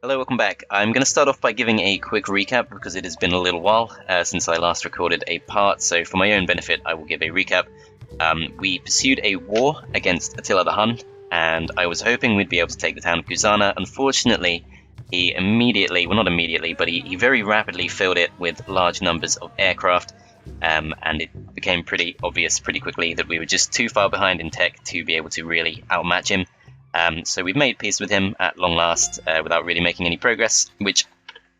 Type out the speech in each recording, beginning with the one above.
Hello, welcome back. I'm going to start off by giving a quick recap because it has been a little while since I last recorded a part, so for my own benefit I will give a recap. We pursued a war against Attila the Hun, and I was hoping we'd be able to take the town of Kusana. Unfortunately, he immediately, well not immediately, but he very rapidly filled it with large numbers of aircraft, and it became pretty obvious pretty quickly that we were just too far behind in tech to be able to really outmatch him. So we've made peace with him at long last without really making any progress, which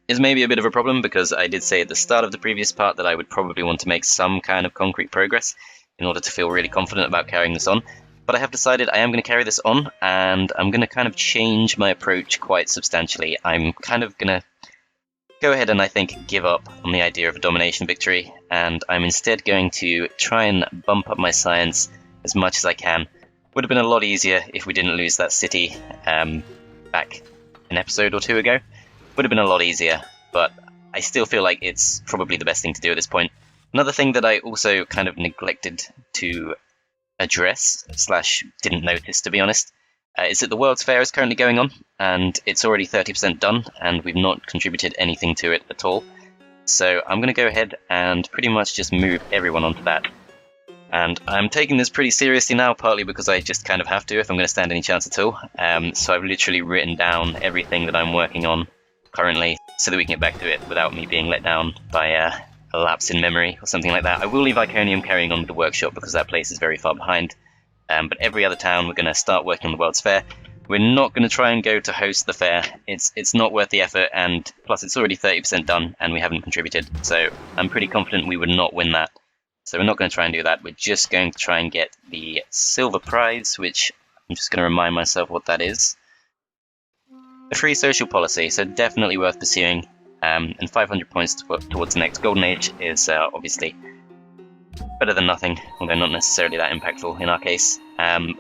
is maybe a bit of a problem because I did say at the start of the previous part that I would probably want to make some kind of concrete progress in order to feel really confident about carrying this on. But I have decided I am going to carry this on, and I'm going to kind of change my approach quite substantially. I'm kind of going to go ahead and I think give up on the idea of a domination victory, and I'm instead going to try and bump up my science as much as I can. Would have been a lot easier if we didn't lose that city back an episode or two ago. Would have been a lot easier, but I still feel like it's probably the best thing to do at this point. Another thing that I also kind of neglected to address, / didn't notice to be honest, is that the World's Fair is currently going on, and it's already 30% done, and we've not contributed anything to it at all. So I'm going to go ahead and pretty much just move everyone onto that. And I'm taking this pretty seriously now, partly because I just kind of have to if I'm going to stand any chance at all. So I've literally written down everything that I'm working on currently so that we can get back to it without me being let down by a lapse in memory or something like that. I will leave Iconium carrying on with the workshop because that place is very far behind. But every other town we're going to start working on the World's Fair. We're not going to try and go to host the fair. It's not worth the effort, and plus it's already 30% done and we haven't contributed. So I'm pretty confident we would not win that. So we're not going to try and do that. We're just going to try and get the silver prize, which I'm just going to remind myself what that is. A free social policy, so definitely worth pursuing. And 500 points towards the next golden age is obviously better than nothing, although not necessarily that impactful in our case.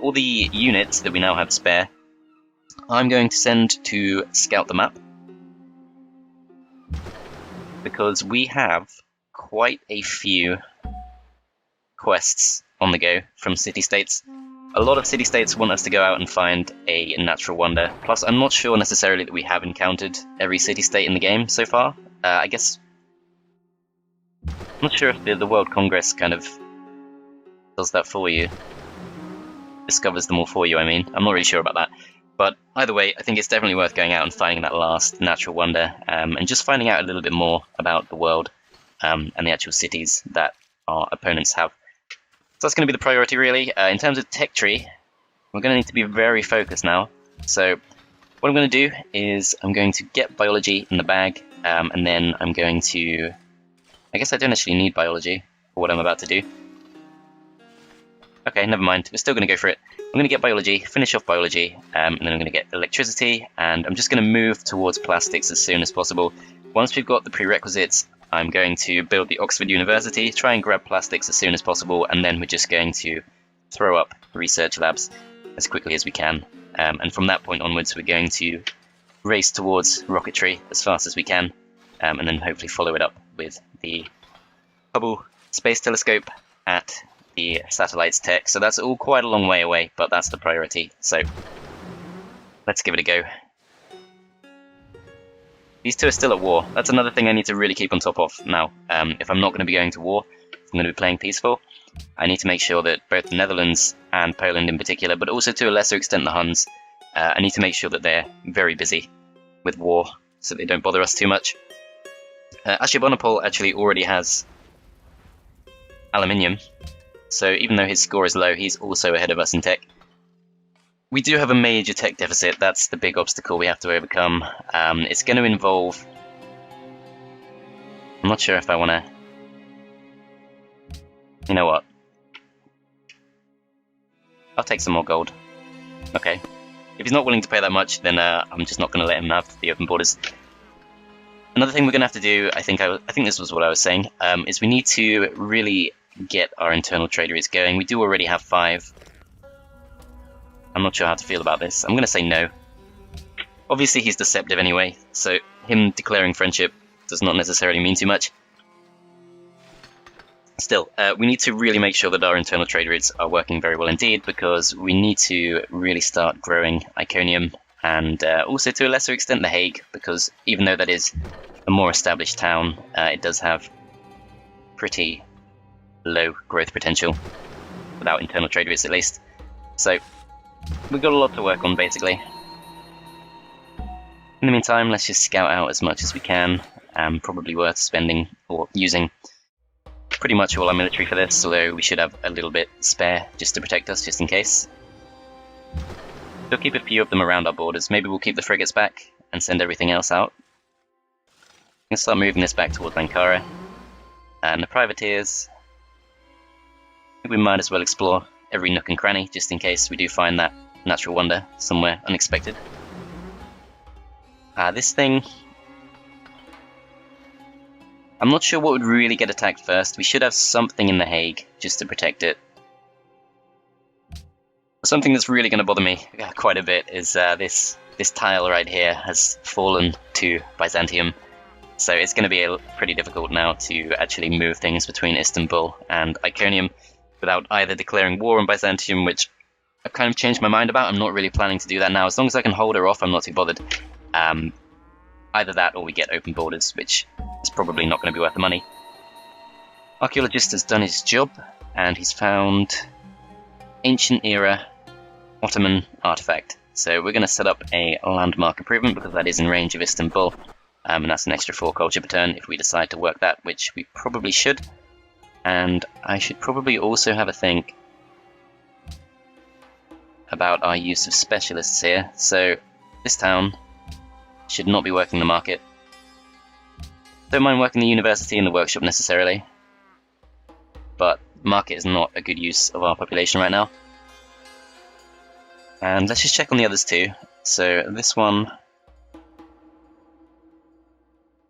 All the units that we now have spare, I'm going to send to scout the map, because we have quite a few quests on the go from city-states. A lot of city-states want us to go out and find a natural wonder. Plus, I'm not sure necessarily that we have encountered every city-state in the game so far. I guess... I'm not sure if the World Congress kind of does that for you. Discovers them all for you, I mean. I'm not really sure about that. But either way, I think it's definitely worth going out and finding that last natural wonder, and just finding out a little bit more about the world and the actual cities that our opponents have. So that's going to be the priority, really. In terms of tech tree, we're going to need to be very focused now. So what I'm going to do is I'm going to get biology in the bag, and then I'm going to... I guess I don't actually need biology for what I'm about to do. Okay, never mind. We're still going to go for it. I'm going to get biology, finish off biology, and then I'm going to get electricity, and I'm just going to move towards plastics as soon as possible. Once we've got the prerequisites, I'm going to build the Oxford University, try and grab plastics as soon as possible, and then we're just going to throw up research labs as quickly as we can. And from that point onwards, we're going to race towards rocketry as fast as we can, and then hopefully follow it up with the Hubble Space Telescope at the satellite's tech. So that's all quite a long way away, but that's the priority. So let's give it a go. These two are still at war. That's another thing I need to really keep on top of now. If I'm not going to be going to war, if I'm going to be playing peaceful, I need to make sure that both the Netherlands and Poland in particular, but also to a lesser extent the Huns, I need to make sure that they're very busy with war so they don't bother us too much. Ashurbanipal actually already has aluminium, so even though his score is low, he's also ahead of us in tech. We do have a major tech deficit. That's the big obstacle we have to overcome. It's going to involve... I'm not sure if I want to... You know what? I'll take some more gold. Okay. If he's not willing to pay that much, then I'm just not going to let him have the open borders. Another thing we're going to have to do, I think this was what I was saying, is we need to really get our internal trade routes going. We do already have 5. I'm not sure how to feel about this. I'm going to say no. Obviously he's deceptive anyway, so him declaring friendship does not necessarily mean too much. Still, we need to really make sure that our internal trade routes are working very well indeed, because we need to really start growing Iconium and also to a lesser extent The Hague, because even though that is a more established town, it does have pretty low growth potential, without internal trade routes at least. So we've got a lot to work on, basically. In the meantime, let's just scout out as much as we can. Probably worth spending or using pretty much all our military for this, although we should have a little bit spare just to protect us, just in case. We'll keep a few of them around our borders. Maybe we'll keep the frigates back and send everything else out. Let's start moving this back towards Ankara. And the privateers, I think we might as well explore every nook and cranny, just in case we do find that natural wonder somewhere unexpected. This thing, I'm not sure what would really get attacked first. We should have something in The Hague just to protect it. Something that's really going to bother me quite a bit is this tile right here has fallen to Byzantium. So it's going to be pretty difficult now to actually move things between Istanbul and Iconium without either declaring war on Byzantium, which I've kind of changed my mind about. I'm not really planning to do that now. As long as I can hold her off, I'm not too bothered. Either that or we get open borders, which is probably not going to be worth the money. Archaeologist has done his job, and he's found ancient era Ottoman artifact. So we're going to set up a landmark improvement because that is in range of Istanbul, and that's an extra 4 culture per turn if we decide to work that, which we probably should. And I should probably also have a think about our use of specialists here. So this town should not be working the market. Don't mind working the university and the workshop necessarily, but market is not a good use of our population right now. And let's just check on the others too. So this one,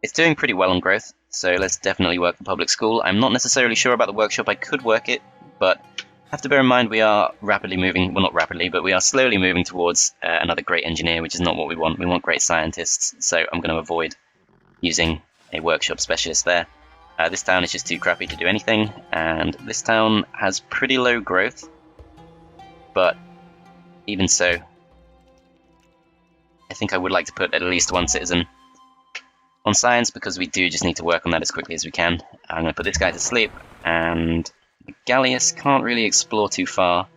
it's doing pretty well on growth, so let's definitely work the public school. I'm not necessarily sure about the workshop. I could work it, but have to bear in mind we are rapidly moving, well not rapidly, but we are slowly moving towards another great engineer, which is not what we want. We want great scientists, so I'm going to avoid using a workshop specialist there. This town is just too crappy to do anything, and this town has pretty low growth, but even so, I think I would like to put at least one citizen on science, because we do just need to work on that as quickly as we can. I'm going to put this guy to sleep, and Gallius can't really explore too far,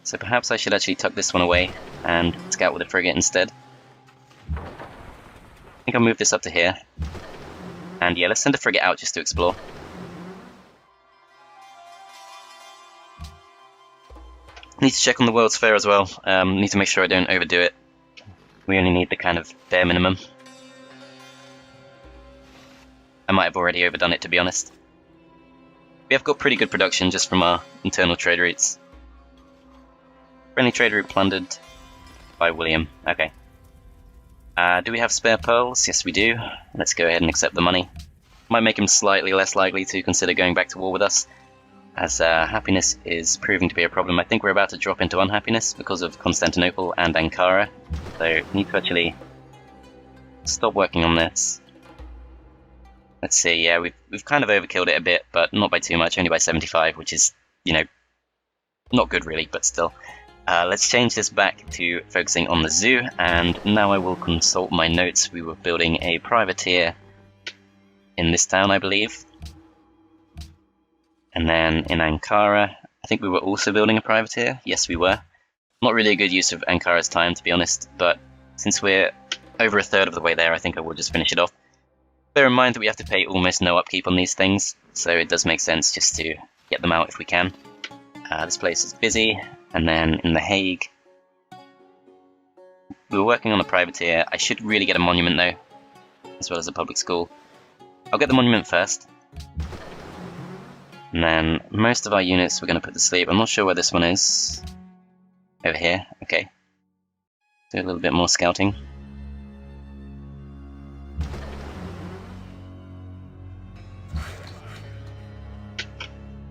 so perhaps I should actually tuck this one away and scout with a frigate instead. I think I'll move this up to here, and yeah, let's send a frigate out just to explore. Need to check on the World's Fair as well. Need to make sure I don't overdo it. We only need the kind of bare minimum. I might have already overdone it, to be honest. We have got pretty good production just from our internal trade routes. Friendly trade route plundered by William. Okay. Do we have spare pearls? Yes, we do. Let's go ahead and accept the money. Might make him slightly less likely to consider going back to war with us, as happiness is proving to be a problem. I think we're about to drop into unhappiness because of Constantinople and Ankara, so we need to actually stop working on this. Let's see, yeah, we've kind of overkilled it a bit, but not by too much, only by 75, which is, you know, not good really, but still. Let's change this back to focusing on the zoo, and now I will consult my notes. We were building a privateer in this town, I believe. And then in Ankara, I think we were also building a privateer. Yes, we were. Not really a good use of Ankara's time, to be honest, but since we're over a third of the way there, I think I will just finish it off. Bear in mind that we have to pay almost no upkeep on these things, so it does make sense just to get them out if we can. This place is busy, and then in The Hague, we were working on a privateer. I should really get a monument though, as well as a public school. I'll get the monument first, and then most of our units we're going to put to sleep. I'm not sure where this one is. Over here, okay. Do a little bit more scouting.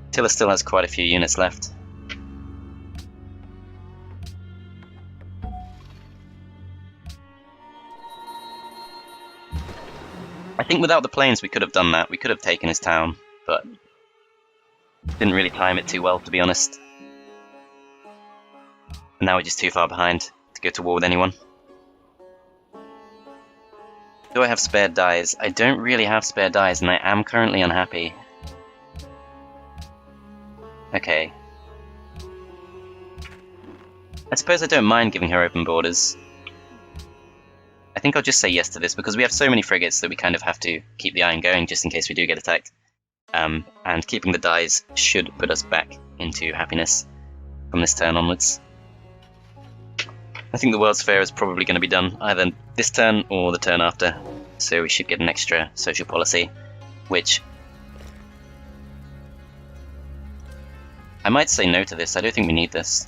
Attila still has quite a few units left. I think without the planes we could have done that. We could have taken his town, but didn't really time it too well, to be honest. And now we're just too far behind to go to war with anyone. Do I have spare dies? I don't really have spare dies, and I am currently unhappy. Okay. I suppose I don't mind giving her open borders. I think I'll just say yes to this, because we have so many frigates that we kind of have to keep the iron going just in case we do get attacked. And keeping the dies should put us back into happiness from this turn onwards. I think the World's Fair is probably going to be done either this turn or the turn after, so we should get an extra social policy, which... I might say no to this, I don't think we need this.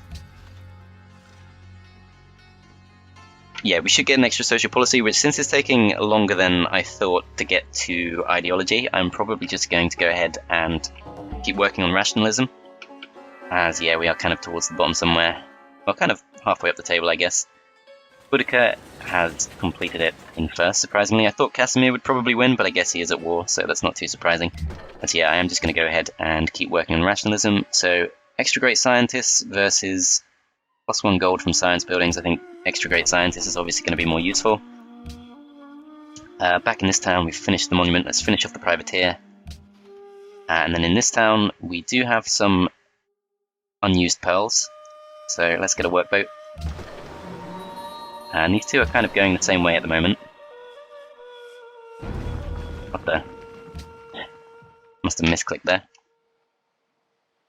Yeah, we should get an extra social policy, which since it's taking longer than I thought to get to ideology, I'm probably just going to go ahead and keep working on rationalism. As, yeah, we are kind of towards the bottom somewhere. Well, kind of halfway up the table, I guess. Boudica has completed it in first, surprisingly. I thought Casimir would probably win, but I guess he is at war, so that's not too surprising. But yeah, I am just going to go ahead and keep working on rationalism. So, extra great scientists versus +1 gold from science buildings. I think extra great scientists is obviously going to be more useful. Back in this town, we've finished the monument. Let's finish off the privateer. And then in this town, we do have some unused pearls. So let's get a workboat. And these two are kind of going the same way at the moment. What the? Must have misclicked there.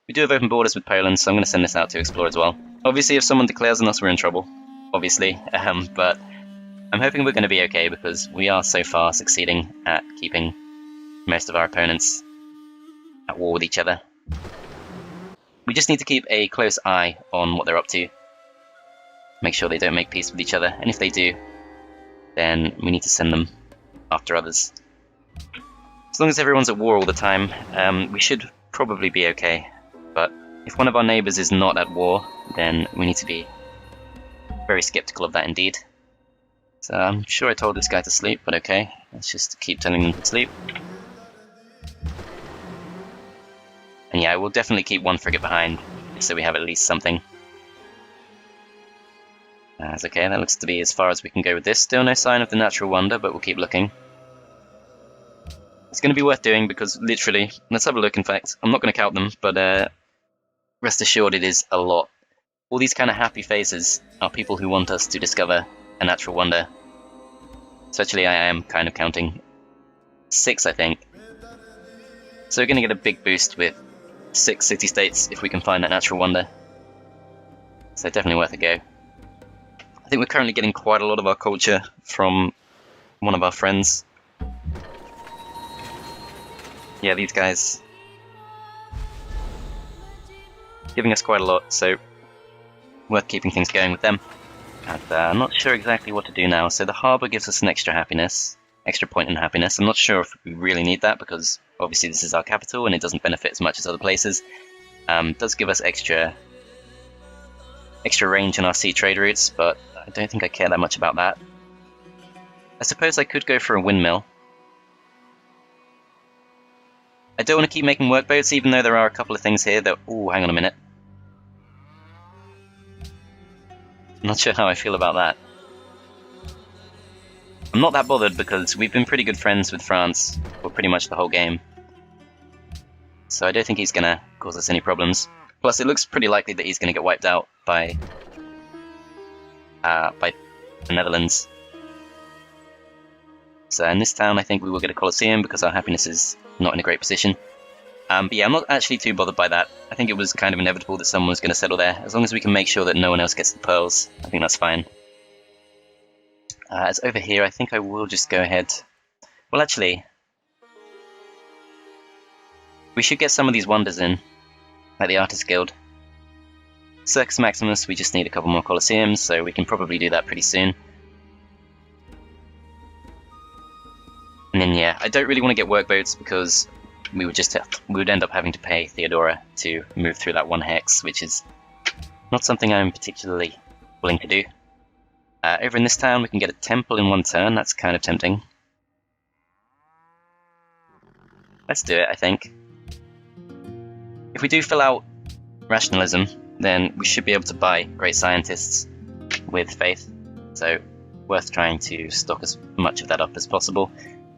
We do have open borders with Poland, so I'm going to send this out to explore as well. Obviously, if someone declares on us, we're in trouble. Obviously. But I'm hoping we're going to be okay, because we are so far succeeding at keeping most of our opponents at war with each other. We just need to keep a close eye on what they're up to. Make sure they don't make peace with each other, and if they do, then we need to send them after others. As long as everyone's at war all the time, we should probably be okay. But if one of our neighbours is not at war, then we need to be very skeptical of that indeed. So I'm sure I told this guy to sleep, but okay. Let's just keep telling him to sleep. And yeah, we'll definitely keep one frigate behind, so we have at least something. That's okay, that looks to be as far as we can go with this. Still no sign of the natural wonder, but we'll keep looking. It's going to be worth doing, because literally, let's have a look in fact. I'm not going to count them, but rest assured it is a lot. All these kind of happy faces are people who want us to discover a natural wonder. So actually I am kind of counting 6, I think. So we're going to get a big boost with 6 city-states if we can find that natural wonder. So definitely worth a go. I think we're currently getting quite a lot of our culture from one of our friends. Yeah, these guys giving us quite a lot, so worth keeping things going with them. And I'm not sure exactly what to do now. So the harbour gives us an extra happiness, extra point in happiness. I'm not sure if we really need that, because obviously this is our capital and it doesn't benefit as much as other places. Does give us extra range in our sea trade routes, but I don't think I care that much about that. I suppose I could go for a windmill. I don't want to keep making workboats, even though there are a couple of things here that... Ooh, hang on a minute. I'm not sure how I feel about that. I'm not that bothered, because we've been pretty good friends with France for pretty much the whole game. So I don't think he's going to cause us any problems. Plus, it looks pretty likely that he's going to get wiped out by the Netherlands. So in this town, I think we will get a Colosseum, because our happiness is not in a great position. But yeah, I'm not actually too bothered by that. I think it was kind of inevitable that someone was going to settle there. As long as we can make sure that no one else gets the pearls, I think that's fine. As over here, I think I will just go ahead... Well, actually... we should get some of these wonders in, like the Artist Guild. Circus Maximus, we just need a couple more Colosseums, so we can probably do that pretty soon. And then yeah, I don't really want to get workboats, because we would end up having to pay Theodora to move through that 1 hex, which is not something I'm particularly willing to do. Over in this town, we can get a temple in 1 turn. That's kind of tempting. Let's do it, I think. If we do fill out rationalism, then we should be able to buy great scientists with faith. So worth trying to stock as much of that up as possible.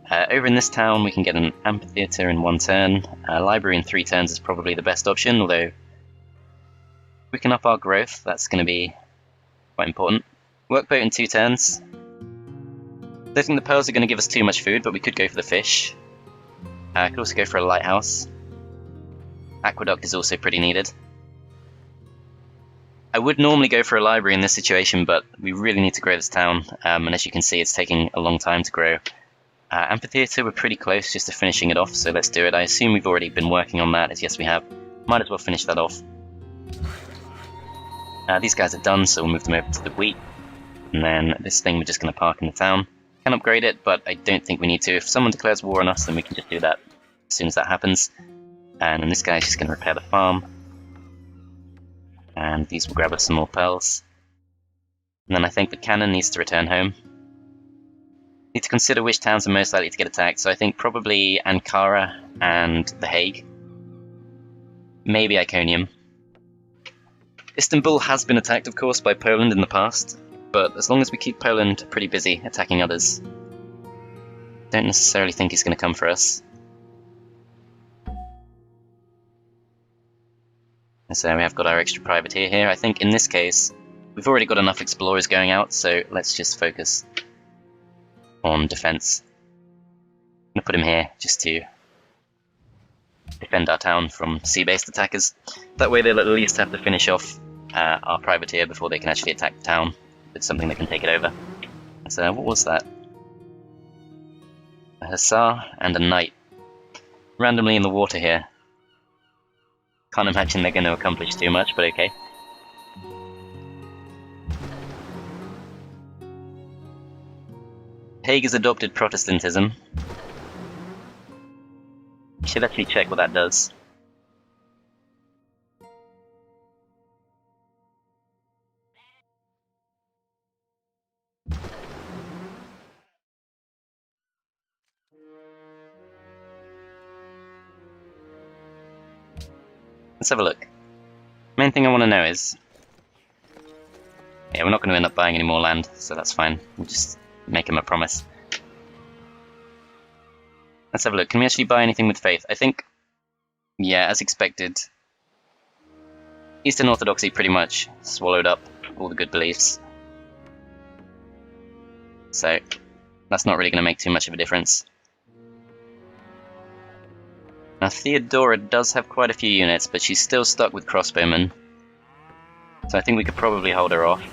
Over in this town we can get an amphitheatre in 1 turn. A library in 3 turns is probably the best option, although we can up our growth, that's going to be quite important. Workboat in 2 turns. I don't think the pearls are going to give us too much food, but we could go for the fish. I could also go for a lighthouse. Aqueduct is also pretty needed. I would normally go for a library in this situation, but we really need to grow this town, and as you can see it's taking a long time to grow. Amphitheatre, we're pretty close just to finishing it off, so let's do it. I assume we've already been working on that, as yes we have. Might as well finish that off. These guys are done, so we'll move them over to the wheat. And then this thing we're just going to park in the town. Can upgrade it, but I don't think we need to. If someone declares war on us, then we can just do that as soon as that happens. And then this guy's just going to repair the farm. And these will grab us some more pearls. And then I think the cannon needs to return home. Need to consider which towns are most likely to get attacked, so I think probably Ankara and The Hague. Maybe Iconium. Istanbul has been attacked, of course, by Poland in the past, but as long as we keep Poland pretty busy attacking others, don't necessarily think he's going to come for us. So we have got our extra privateer here. I think in this case, we've already got enough explorers going out, so let's just focus on defense. I'm going to put him here just to defend our town from sea-based attackers. That way they'll at least have to finish off our privateer before they can actually attack the town with something that can take it over. So what was that? A hussar and a knight. Randomly in the water here. Can't imagine they're going to accomplish too much, but okay. Hague has adopted Protestantism. Should actually check what that does. Let's have a look. Main thing I want to know is... yeah, we're not going to end up buying any more land, so that's fine. We'll just make him a promise. Let's have a look. Can we actually buy anything with faith? I think, yeah, as expected, Eastern Orthodoxy pretty much swallowed up all the good beliefs. So, that's not really going to make too much of a difference. Now, Theodora does have quite a few units, but she's still stuck with crossbowmen. So I think we could probably hold her off.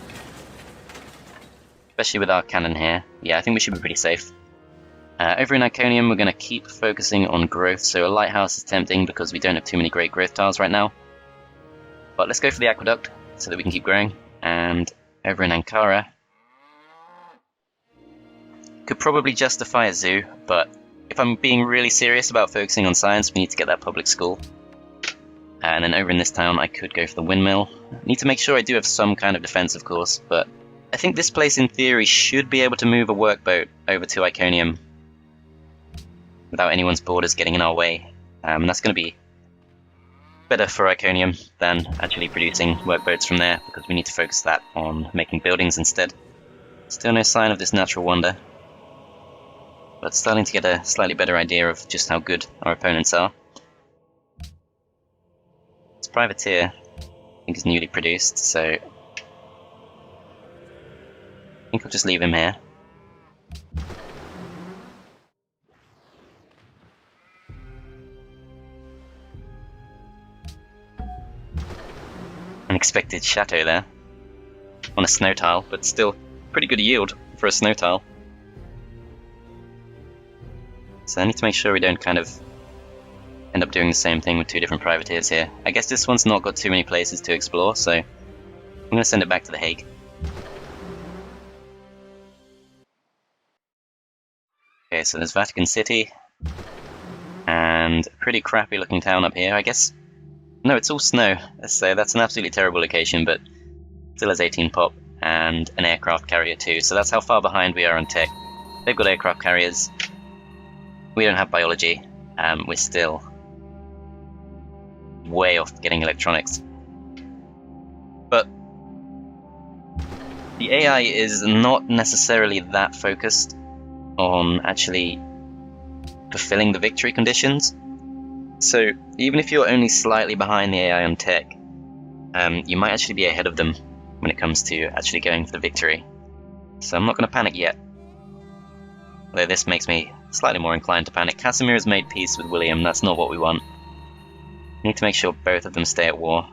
Especially with our cannon here. Yeah, I think we should be pretty safe. Over in Iconium, we're going to keep focusing on growth, so a lighthouse is tempting because we don't have too many great growth tiles right now. But let's go for the aqueduct, so that we can keep growing. And over in Ankara, could probably justify a zoo, but if I'm being really serious about focusing on science, we need to get that public school. And then over in this town, I could go for the windmill. Need to make sure I do have some kind of defense, of course, but I think this place, in theory, should be able to move a workboat over to Iconium without anyone's borders getting in our way. And that's going to be better for Iconium than actually producing workboats from there, because we need to focus that on making buildings instead. Still no sign of this natural wonder, but starting to get a slightly better idea of just how good our opponents are. This privateer, I think, is newly produced, so I think I'll just leave him here. Unexpected chateau there on a snow tile, but still pretty good yield for a snow tile. So I need to make sure we don't kind of end up doing the same thing with 2 different privateers here. I guess this one's not got too many places to explore, so I'm going to send it back to The Hague. Okay, so there's Vatican City, and a pretty crappy looking town up here, I guess. No, it's all snow, so that's an absolutely terrible location, but still has 18 pop, and an aircraft carrier too, so that's how far behind we are on tech. They've got aircraft carriers. We don't have biology. We're still way off getting electronics. But The AI is not necessarily that focused on actually fulfilling the victory conditions. So even if you're only slightly behind the AI on tech, you might actually be ahead of them when it comes to actually going for the victory. So I'm not going to panic yet. Although this makes me slightly more inclined to panic. Casimir has made peace with William, that's not what we want. We need to make sure both of them stay at war.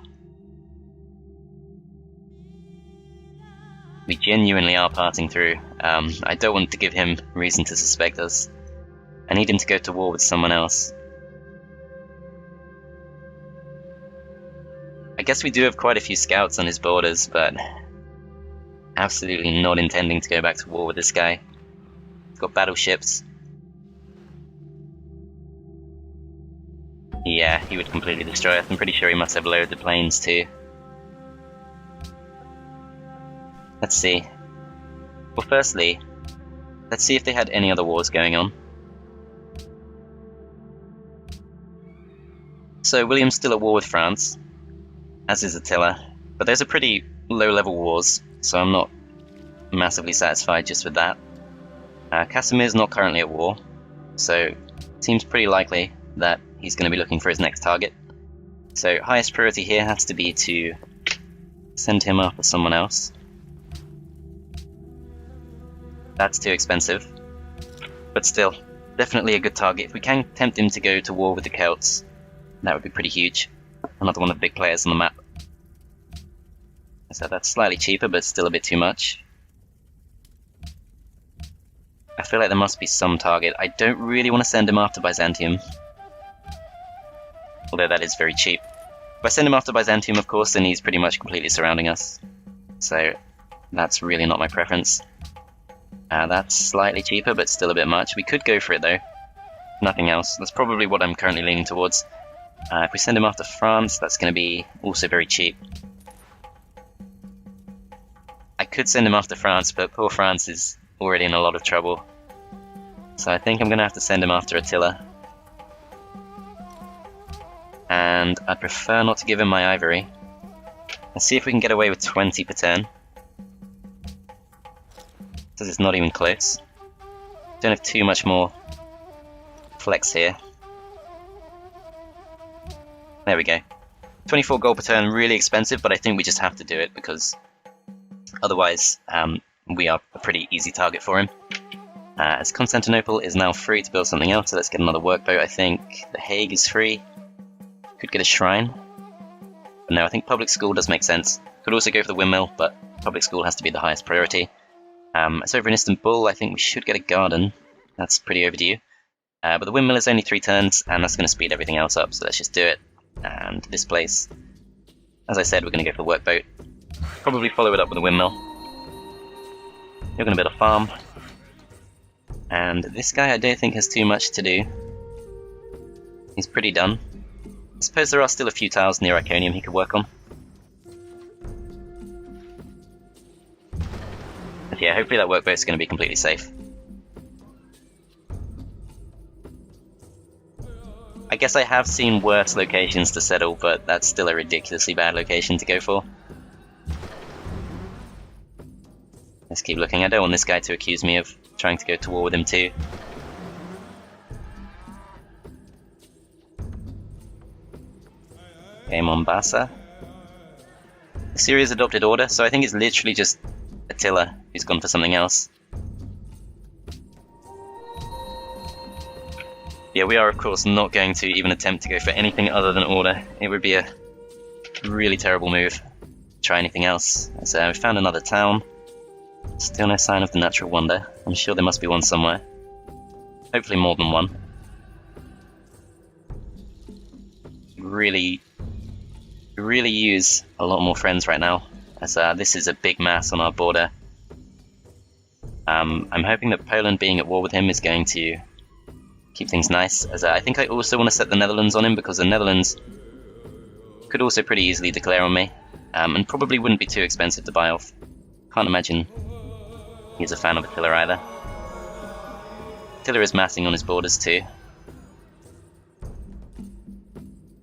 We genuinely are passing through. I don't want to give him reason to suspect us. I need him to go to war with someone else. I guess we do have quite a few scouts on his borders, but absolutely not intending to go back to war with this guy. He's got battleships. Yeah, he would completely destroy us. I'm pretty sure he must have loads of planes too. Let's see. Well, firstly, let's see if they had any other wars going on. So William's still at war with France, as is Attila, but those are pretty low-level wars, so I'm not massively satisfied just with that. Casimir's not currently at war, so it seems pretty likely that he's going to be looking for his next target. So highest priority here has to be to send him after someone else. That's too expensive, but still, definitely a good target. If we can tempt him to go to war with the Celts, that would be pretty huge. Another one of the big players on the map. So that's slightly cheaper, but still a bit too much. I feel like there must be some target. I don't really want to send him after Byzantium, although that is very cheap. If I send him after Byzantium, of course, then he's pretty much completely surrounding us. So that's really not my preference. That's slightly cheaper, but still a bit much. We could go for it, though. Nothing else. That's probably what I'm currently leaning towards. If we send him after France, that's going to be also very cheap. I could send him after France, but poor France is already in a lot of trouble. So I think I'm going to have to send him after Attila. And I'd prefer not to give him my ivory. Let's see if we can get away with 20 per turn. Says it's not even close. Don't have too much more flex here. There we go. 24 gold per turn, really expensive, but I think we just have to do it because otherwise we are a pretty easy target for him. As Constantinople is now free to build something else, so let's get another workboat, I think. The Hague is free. Could get a shrine. But no, I think public school does make sense. Could also go for the windmill, but public school has to be the highest priority. So over in Istanbul, I think we should get a garden. That's pretty overdue. But the windmill is only 3 turns, and that's going to speed everything else up, so let's just do it. And this place, as I said, we're going to go for the workboat. Probably follow it up with a windmill. You're going to build a farm. And this guy I don't think has too much to do. He's pretty done. I suppose there are still a few tiles near Iconium he could work on. But yeah, hopefully that workboat's going to be completely safe. I guess I have seen worse locations to settle, but that's still a ridiculously bad location to go for. Let's keep looking. I don't want this guy to accuse me of trying to go to war with him too. Okay, Mombasa. Syria's adopted order, so I think it's literally just Attila who's gone for something else. Yeah, we are of course not going to even attempt to go for anything other than order. It would be a really terrible move. Try anything else. So we found another town. Still no sign of the natural wonder. I'm sure there must be one somewhere. Hopefully more than one. Really use a lot more friends right now, as this is a big mass on our border. I'm hoping that Poland being at war with him is going to keep things nice, as I think I also want to set the Netherlands on him, because the Netherlands could also pretty easily declare on me, and probably wouldn't be too expensive to buy off. Can't imagine he's a fan of Attila either. Attila is massing on his borders too.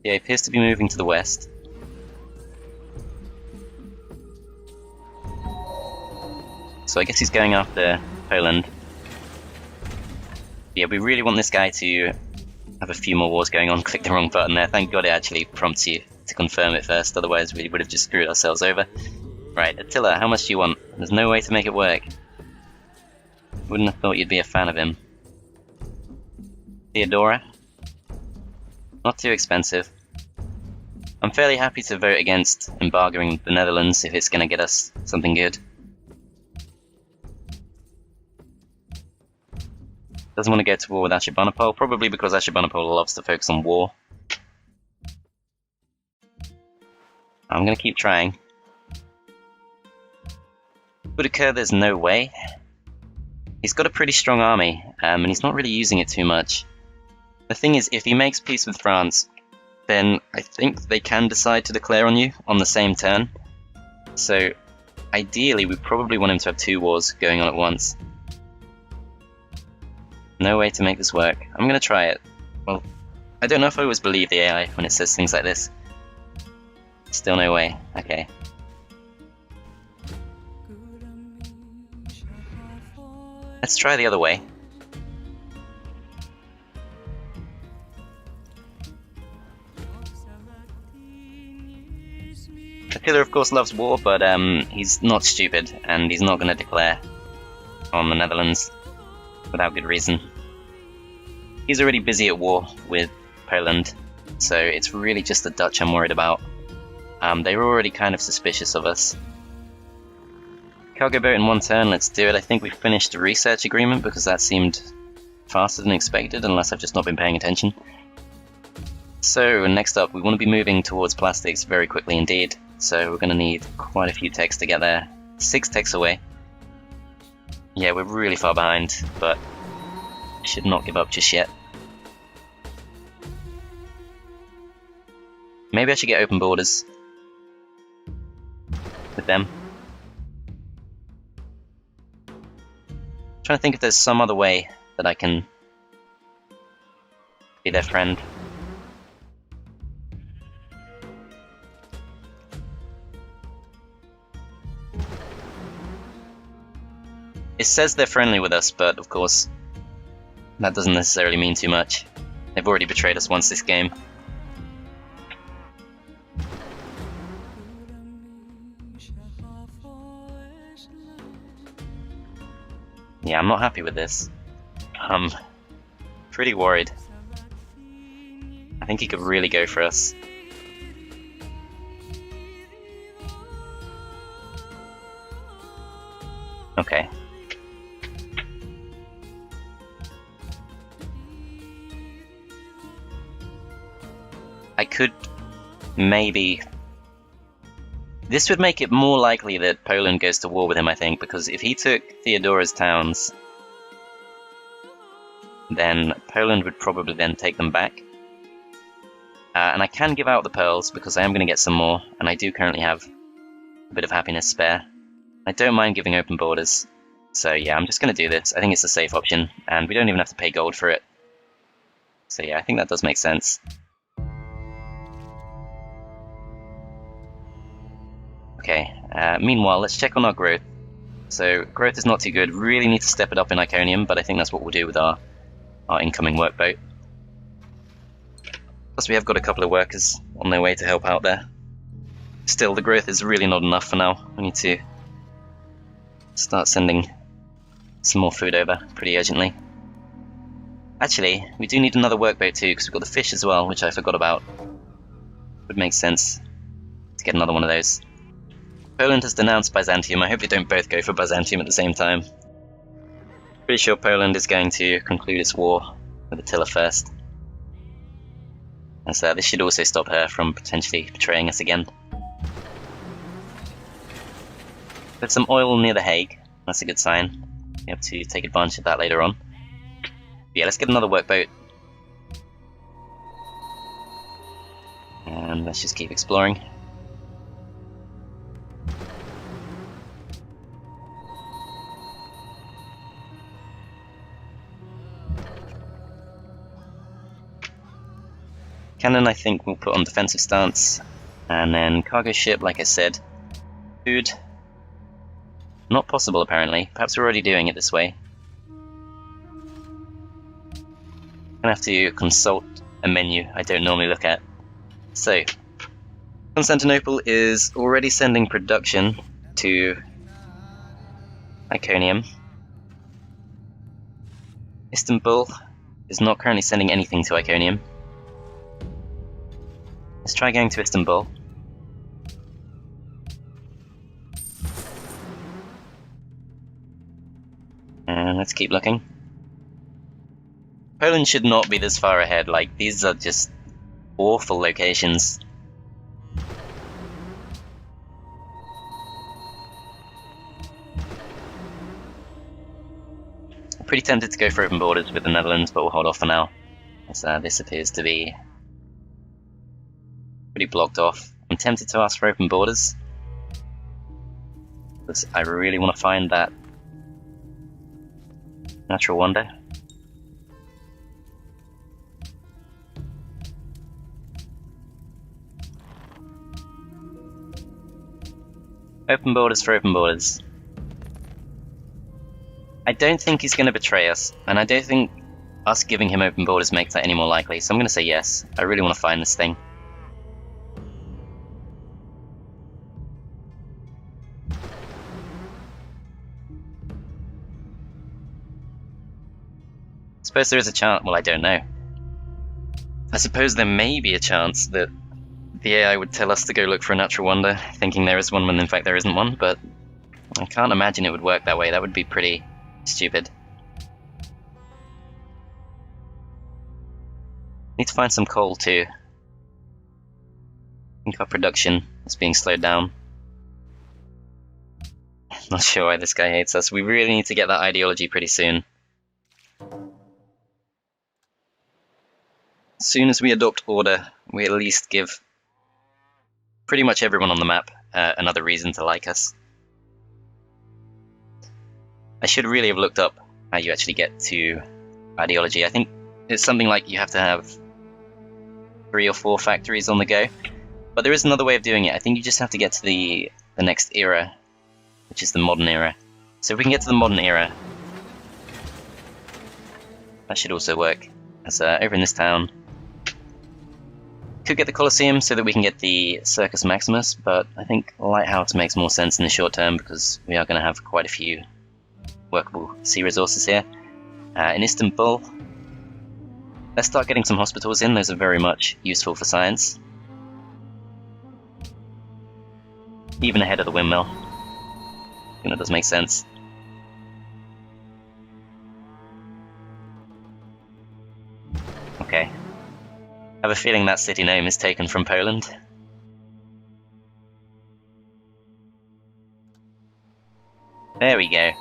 Yeah, he appears to be moving to the west. So I guess he's going after Poland. Yeah, we really want this guy to have a few more wars going on. Click the wrong button there. Thank God it actually prompts you to confirm it first, otherwise we would have just screwed ourselves over. Right, Attila, how much do you want? There's no way to make it work. Wouldn't have thought you'd be a fan of him. Theodora? Not too expensive. I'm fairly happy to vote against embargoing the Netherlands if it's going to get us something good. Doesn't want to go to war with Ashurbanipal, probably because Ashurbanipal loves to focus on war. I'm going to keep trying. Boudicca, there's no way. He's got a pretty strong army, and he's not really using it too much. The thing is, if he makes peace with France, then I think they can decide to declare on you on the same turn. So, ideally, we probably want him to have 2 wars going on at once. No way to make this work. I'm gonna try it. Well, I don't know if I always believe the AI when it says things like this. Still no way. Okay. Let's try the other way. Attila, of course, loves war, but he's not stupid, and he's not going to declare on the Netherlands without good reason. He's already busy at war with Poland, so it's really just the Dutch I'm worried about. They were already kind of suspicious of us. Cargo boat in 1 turn, let's do it. I think we finished the research agreement because that seemed faster than expected, unless I've just not been paying attention. So, next up, we want to be moving towards plastics very quickly indeed, so we're going to need quite a few techs to get there. 6 techs away. Yeah, we're really far behind, but should not give up just yet. Maybe I should get open borders with them. Trying to think if there's some other way that I can be their friend. It says they're friendly with us, but of course that doesn't necessarily mean too much. They've already betrayed us once this game. Yeah, I'm not happy with this. I'm pretty worried. I think he could really go for us. Okay. I could maybe... This would make it more likely that Poland goes to war with him, I think, because if he took Theodora's towns, then Poland would probably then take them back. And I can give out the pearls, because I am going to get some more, and I do currently have a bit of happiness spare. I don't mind giving open borders, so yeah, I'm just going to do this. I think it's a safe option, and we don't even have to pay gold for it. So yeah, I think that does make sense. Okay, meanwhile, let's check on our growth. So, growth is not too good. Really need to step it up in Iconium, but I think that's what we'll do with our incoming workboat. Plus, we have got a couple of workers on their way to help out there. Still, the growth is really not enough for now. We need to start sending some more food over pretty urgently. Actually, we do need another workboat too, because we've got the fish as well, which I forgot about. Would make sense to get another one of those. Poland has denounced Byzantium. I hope they don't both go for Byzantium at the same time. Pretty sure Poland is going to conclude its war with Attila first. And so this should also stop her from potentially betraying us again. There's some oil near The Hague. That's a good sign. We have to take advantage of that later on. But yeah, let's get another workboat. And let's just keep exploring. Cannon, I think, we'll put on defensive stance, and then cargo ship, like I said, food. Not possible, apparently. Perhaps we're already doing it this way. Gonna have to consult a menu I don't normally look at. So, Constantinople is already sending production to Iconium. Istanbul is not currently sending anything to Iconium. Let's try going to Istanbul. And let's keep looking. Poland should not be this far ahead, like, these are just awful locations. I'm pretty tempted to go for open borders with the Netherlands, but we'll hold off for now, as this appears to be pretty blocked off. I'm tempted to ask for open borders, because I really want to find that natural wonder. Open borders for open borders. I don't think he's going to betray us, and I don't think us giving him open borders makes that any more likely, so I'm going to say yes. I really want to find this thing. I suppose there is a chance, well, I don't know. I suppose there may be a chance that the AI would tell us to go look for a natural wonder, thinking there is one when in fact there isn't one, but I can't imagine it would work that way. That would be pretty stupid. Need to find some coal too. I think our production is being slowed down. Not sure why this guy hates us. We really need to get that ideology pretty soon. As soon as we adopt order, we at least give pretty much everyone on the map another reason to like us. I should really have looked up how you actually get to ideology. I think it's something like you have to have 3 or 4 factories on the go. But there is another way of doing it. I think you just have to get to the next era, which is the modern era. So if we can get to the modern era, that should also work. As over in this town, could get the Colosseum so that we can get the Circus Maximus, but I think Lighthouse makes more sense in the short term because we are going to have quite a few workable sea resources here. In Istanbul, let's start getting some hospitals in. Those are very much useful for science. Even ahead of the windmill. I think that does make sense. Okay. I have a feeling that city name is taken from Poland. There we go.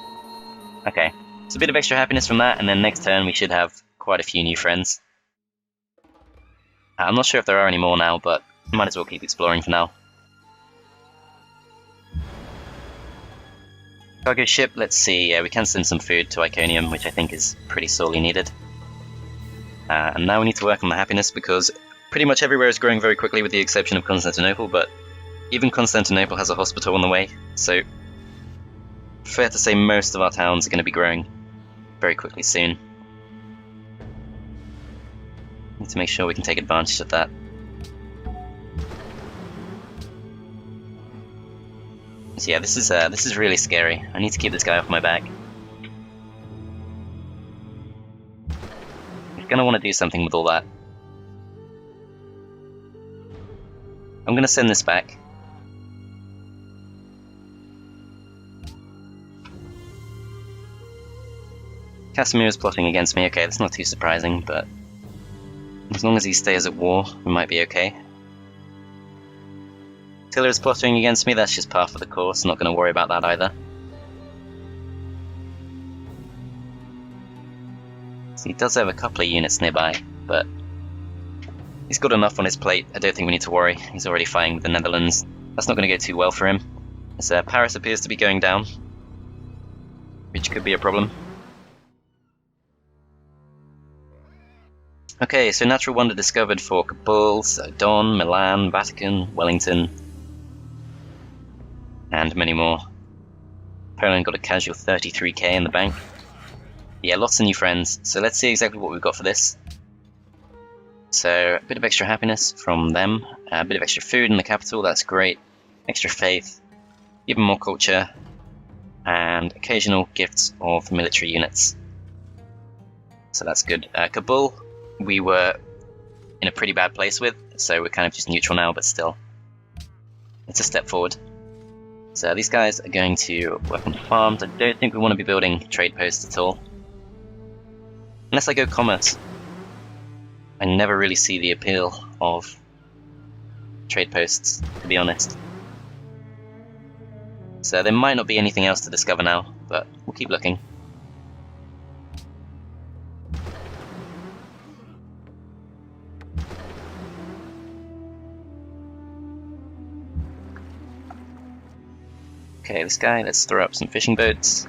Okay. So a bit of extra happiness from that, and then next turn we should have quite a few new friends. I'm not sure if there are any more now, but might as well keep exploring for now. Cargo ship, let's see. Yeah, we can send some food to Iconium, which I think is pretty sorely needed. And now we need to work on the happiness, because pretty much everywhere is growing very quickly with the exception of Constantinople, but even Constantinople has a hospital on the way, so fair to say most of our towns are going to be growing very quickly soon. Need to make sure we can take advantage of that. So yeah, this is really scary. I need to keep this guy off my back. Gonna want to do something with all that. I'm gonna send this back. Casimir is plotting against me. Okay, that's not too surprising, but as long as he stays at war, we might be okay. Attila is plotting against me. That's just par for the course. Not gonna worry about that either. He does have a couple of units nearby, but he's got enough on his plate. I don't think we need to worry. He's already fighting with the Netherlands. That's not going to go too well for him, as Paris appears to be going down, which could be a problem. Okay, so natural wonder discovered for Kabul, Don, Milan, Vatican, Wellington, and many more. Poland got a casual 33k in the bank. Yeah, lots of new friends. So let's see exactly what we've got for this. So, a bit of extra happiness from them, a bit of extra food in the capital, that's great. Extra faith, even more culture, and occasional gifts of military units. So that's good. Kabul, we were in a pretty bad place with, so we're kind of just neutral now, but still. It's a step forward. So these guys are going to work on farms. I don't think we want to be building trade posts at all. Unless I go commerce. I never really see the appeal of trade posts, to be honest. So there might not be anything else to discover now, but we'll keep looking. Okay, this guy, let's throw up some fishing boats.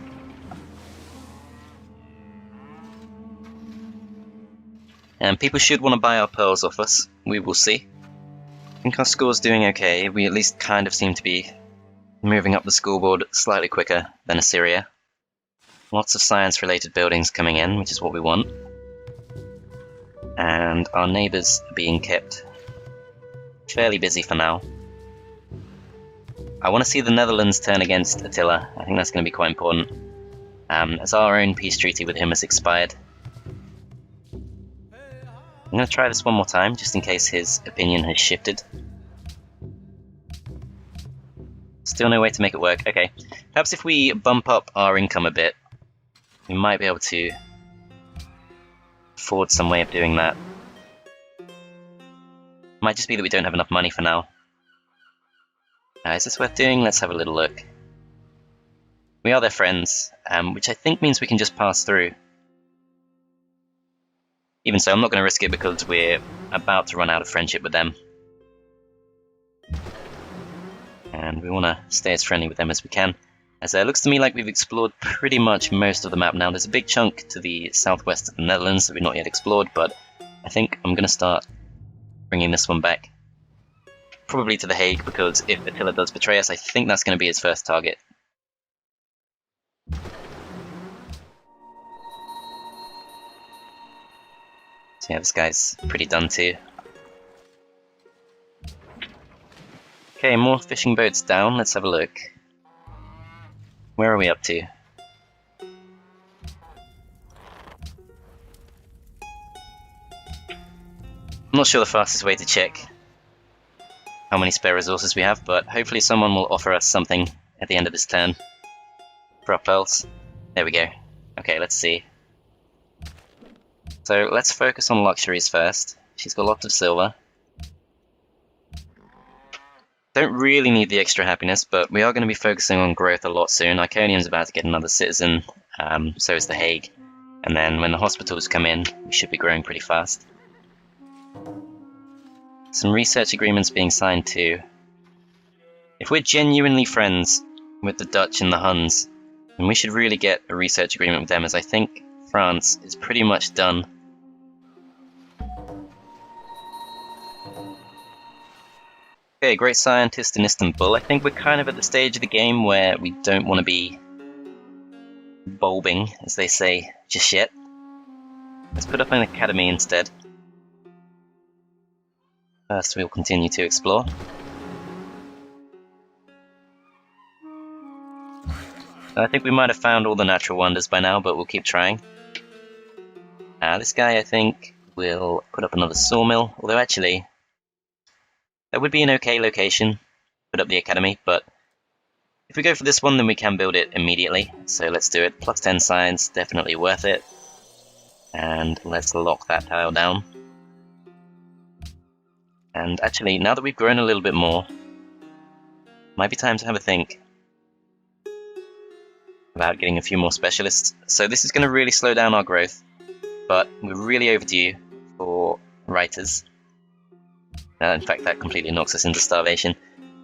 And people should want to buy our pearls off us. We will see. I think our score's doing okay. We at least kind of seem to be moving up the scoreboard slightly quicker than Assyria. Lots of science-related buildings coming in, which is what we want. And our neighbours are being kept fairly busy for now. I want to see the Netherlands turn against Attila. I think that's going to be quite important. As our own peace treaty with him has expired. I'm going to try this one more time, just in case his opinion has shifted. Still no way to make it work. Okay, perhaps if we bump up our income a bit, we might be able to afford some way of doing that. Might just be that we don't have enough money for now. Is this worth doing? Let's have a little look. We are their friends, which I think means we can just pass through. Even so, I'm not going to risk it because we're about to run out of friendship with them. And we want to stay as friendly with them as we can. As it looks to me like we've explored pretty much most of the map now. There's a big chunk to the southwest of the Netherlands that we've not yet explored, but I think I'm going to start bringing this one back. Probably to The Hague, because if Attila does betray us, I think that's going to be his first target. So yeah, this guy's pretty done too. Okay, more fishing boats down, let's have a look. Where are we up to? I'm not sure the fastest way to check how many spare resources we have, but hopefully someone will offer us something at the end of this turn for our pearls. There we go. Okay, let's see. So let's focus on luxuries first. She's got lots of silver. Don't really need the extra happiness, but we are going to be focusing on growth a lot soon. Iconium's about to get another citizen, so is The Hague. And then when the hospitals come in, we should be growing pretty fast. Some research agreements being signed too. If we're genuinely friends with the Dutch and the Huns, then we should really get a research agreement with them, as I think France is pretty much done. Okay, great scientist in Istanbul. I think we're kind of at the stage of the game where we don't want to be bulbing, as they say, just yet. Let's put up an academy instead. First, we'll continue to explore. I think we might have found all the natural wonders by now, but we'll keep trying. This guy, I think, will put up another sawmill, although actually, that would be an okay location, put up the academy, but if we go for this one, then we can build it immediately, so let's do it. Plus 10 science, definitely worth it. And let's lock that tile down. And actually, now that we've grown a little bit more, might be time to have a think about getting a few more specialists. So this is going to really slow down our growth, but we're really overdue for writers. In fact, that completely knocks us into starvation.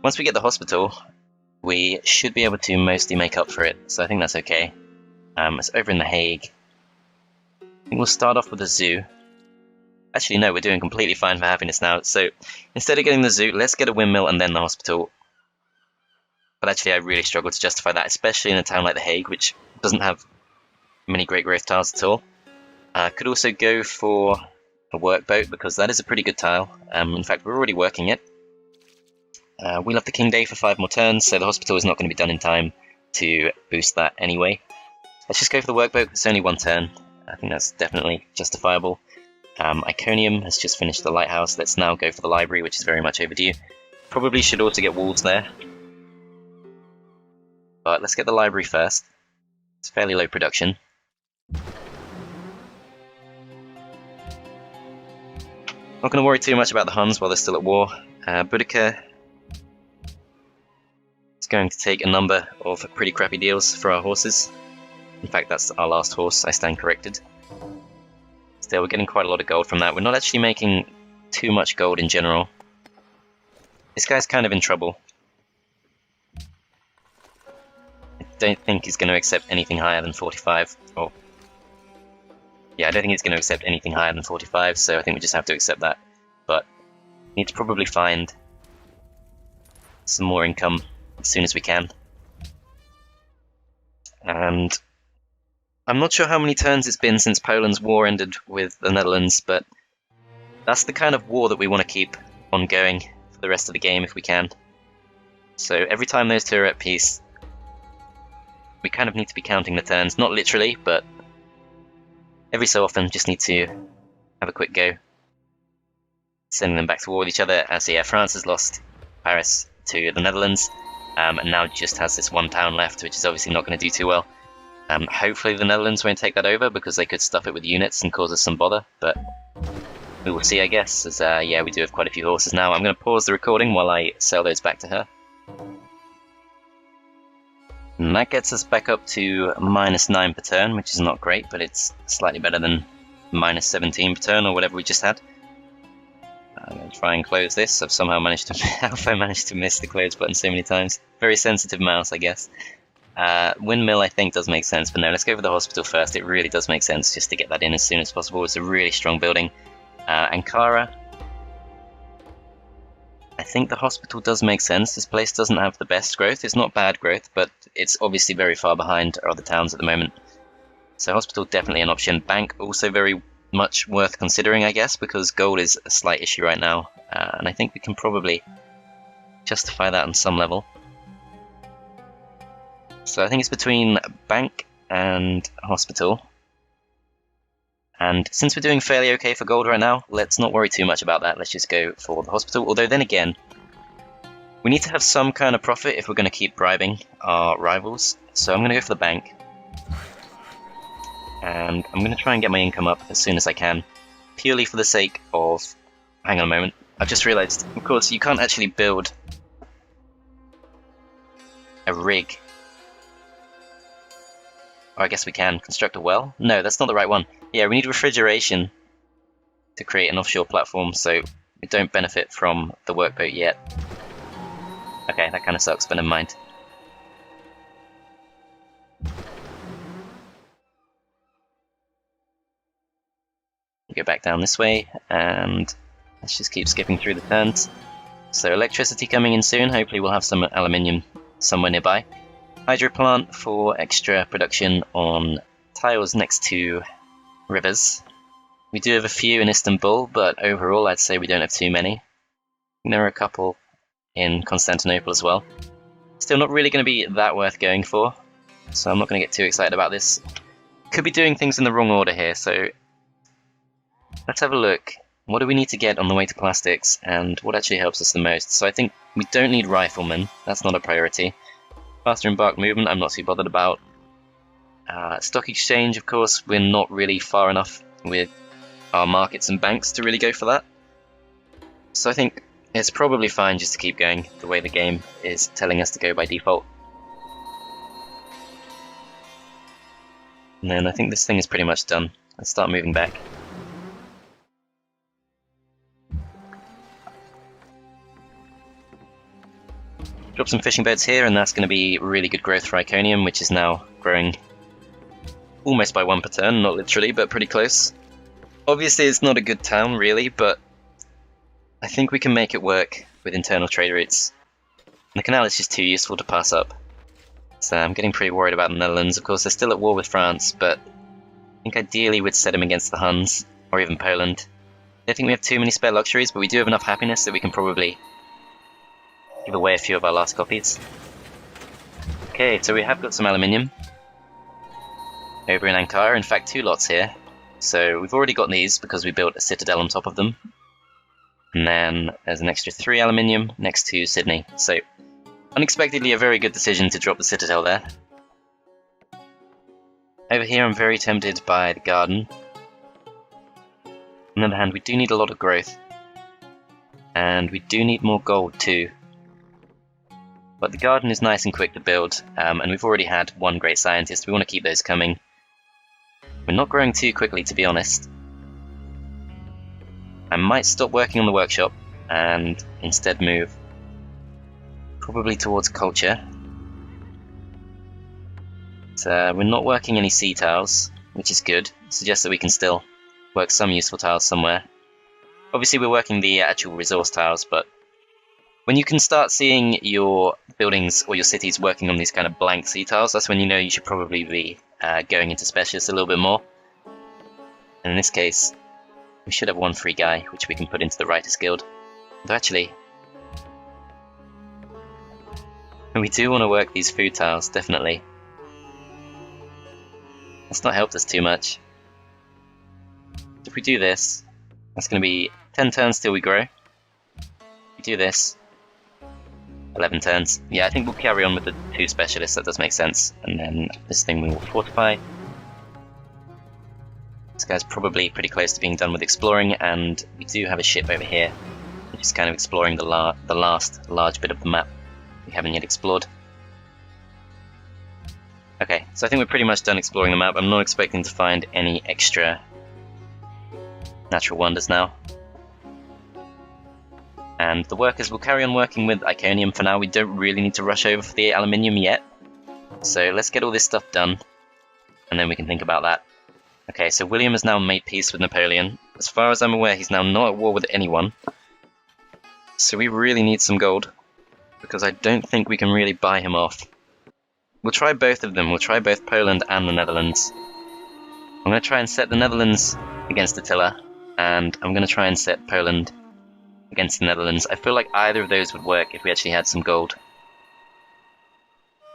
Once we get the hospital, we should be able to mostly make up for it, so I think that's okay. It's over in The Hague. I think we'll start off with a zoo. Actually, no, we're doing completely fine for happiness now, so instead of getting the zoo, let's get a windmill and then the hospital. But actually I really struggle to justify that, especially in a town like The Hague, which doesn't have many great growth tiles at all. Could also go for a workboat, because that is a pretty good tile. In fact, we're already working it. We'll have the King Day for 5 more turns, so the hospital is not going to be done in time to boost that anyway. Let's just go for the workboat. It's only 1 turn. I think that's definitely justifiable. Iconium has just finished the lighthouse. Let's now go for the library, which is very much overdue. Probably should also get walls there. But let's get the library first. It's fairly low production. Not going to worry too much about the Huns while they're still at war. Boudica is going to take a number of pretty crappy deals for our horses. In fact, that's our last horse, I stand corrected. Still, we're getting quite a lot of gold from that. We're not actually making too much gold in general. This guy's kind of in trouble. I don't think he's going to accept anything higher than 45. Oh. Yeah, I don't think he's going to accept anything higher than 45, so I think we just have to accept that. But we need to probably find some more income as soon as we can. And I'm not sure how many turns it's been since Poland's war ended with the Netherlands, but that's the kind of war that we want to keep ongoing for the rest of the game if we can. So every time those two are at peace, we kind of need to be counting the turns. Not literally, but every so often just need to have a quick go. Sending them back to war with each other, as yeah, France has lost Paris to the Netherlands, and now just has this 1 town left, which is obviously not going to do too well. Hopefully the Netherlands won't take that over, because they could stuff it with units and cause us some bother, but we will see, I guess, as yeah, we do have quite a few horses now. I'm going to pause the recording while I sell those back to her. And that gets us back up to -9 per turn, which is not great, but it's slightly better than -17 per turn, or whatever we just had. I'm going to try and close this. I've somehow managed to how have I managed to miss the close button so many times? Very sensitive mouse, I guess. Windmill, I think, does make sense, but no, let's go for the hospital first. It really does make sense just to get that in as soon as possible. It's a really strong building. Ankara, I think the hospital does make sense. This place doesn't have the best growth. It's not bad growth, but it's obviously very far behind our other towns at the moment. So hospital definitely an option. Bank also very much worth considering, I guess, because gold is a slight issue right now, and I think we can probably justify that on some level. So I think it's between bank and hospital. And since we're doing fairly okay for gold right now, let's not worry too much about that. Let's just go for the hospital. Although then again, we need to have some kind of profit if we're going to keep bribing our rivals. So I'm going to go for the bank. And I'm going to try and get my income up as soon as I can, purely for the sake of... Hang on a moment. I've just realized, of course, you can't actually build a rig. Or I guess we can. Construct a well? No, that's not the right one. Yeah, we need refrigeration to create an offshore platform, so we don't benefit from the workboat yet. Okay, that kind of sucks, but never mind. Go back down this way, and let's just keep skipping through the turns. So electricity coming in soon. Hopefully we'll have some aluminium somewhere nearby. Hydro plant for extra production on tiles next to rivers. We do have a few in Istanbul, but overall I'd say we don't have too many. There are a couple in Constantinople as well. Still not really going to be that worth going for, so I'm not going to get too excited about this. Could be doing things in the wrong order here, so let's have a look. What do we need to get on the way to plastics, and what actually helps us the most? So I think we don't need riflemen, that's not a priority. Faster embark movement, I'm not too bothered about. Stock exchange, of course, we're not really far enough with our markets and banks to really go for that. So I think it's probably fine just to keep going the way the game is telling us to go by default. And then I think this thing is pretty much done. Let's start moving back. Drop some fishing boats here, and that's going to be really good growth for Iconium, which is now growing almost by 1 per turn, not literally, but pretty close. Obviously it's not a good town, really, but I think we can make it work with internal trade routes. The canal is just too useful to pass up. So I'm getting pretty worried about the Netherlands. Of course, they're still at war with France, but I think ideally we'd set them against the Huns, or even Poland. I don't think we have too many spare luxuries, but we do have enough happiness that we can probably give away a few of our last copies. Okay, so we have got some aluminium over in Ankara. In fact, 2 lots here. So we've already got these because we built a citadel on top of them. And then there's an extra 3 aluminium next to Sydney. So unexpectedly a very good decision to drop the citadel there. Over here I'm very tempted by the garden. On the other hand, we do need a lot of growth. And we do need more gold too. But the garden is nice and quick to build, and we've already had 1 great scientist. We want to keep those coming. We're not growing too quickly, to be honest. I might stop working on the workshop and instead move probably towards culture. So we're not working any sea tiles, which is good. It suggests that we can still work some useful tiles somewhere. Obviously we're working the actual resource tiles, but when you can start seeing your buildings or your cities working on these kind of blank sea tiles, that's when you know you should probably be going into specialists a little bit more. And in this case, we should have 1 free guy, which we can put into the Writers Guild. Though actually, we do want to work these food tiles, definitely. That's not helped us too much. If we do this, that's going to be 10 turns till we grow. If we do this, 11 turns. Yeah, I think we'll carry on with the 2 specialists, that does make sense. And then this thing we will fortify. This guy's probably pretty close to being done with exploring, and we do have a ship over here, which is kind of exploring the last large bit of the map we haven't yet explored. Okay, so I think we're pretty much done exploring the map. I'm not expecting to find any extra natural wonders now. And the workers will carry on working with Iconium for now. We don't really need to rush over for the aluminium yet. So let's get all this stuff done, and then we can think about that. Okay, so William has now made peace with Napoleon. As far as I'm aware, he's now not at war with anyone. So we really need some gold, because I don't think we can really buy him off. We'll try both of them. We'll try both Poland and the Netherlands. I'm going to try and set the Netherlands against Attila, and I'm going to try and set Poland against the Netherlands. I feel like either of those would work if we actually had some gold.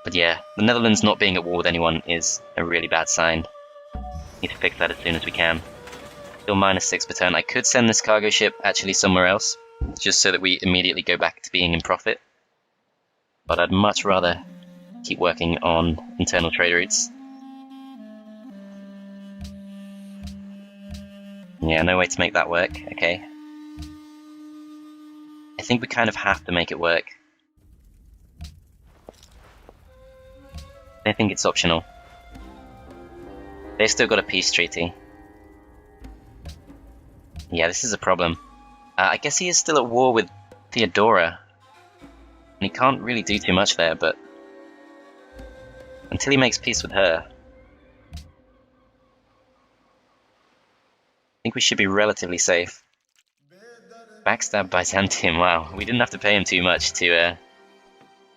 But yeah, the Netherlands not being at war with anyone is a really bad sign. Need to fix that as soon as we can. Still -6 per turn. I could send this cargo ship actually somewhere else, just so that we immediately go back to being in profit. But I'd much rather keep working on internal trade routes. Yeah, no way to make that work. Okay. I think we kind of have to make it work. I think it's optional. They've still got a peace treaty. Yeah, this is a problem. I guess he is still at war with Theodora. And he can't really do too much there, but until he makes peace with her, I think we should be relatively safe. Backstab Byzantium, wow. We didn't have to pay him too much to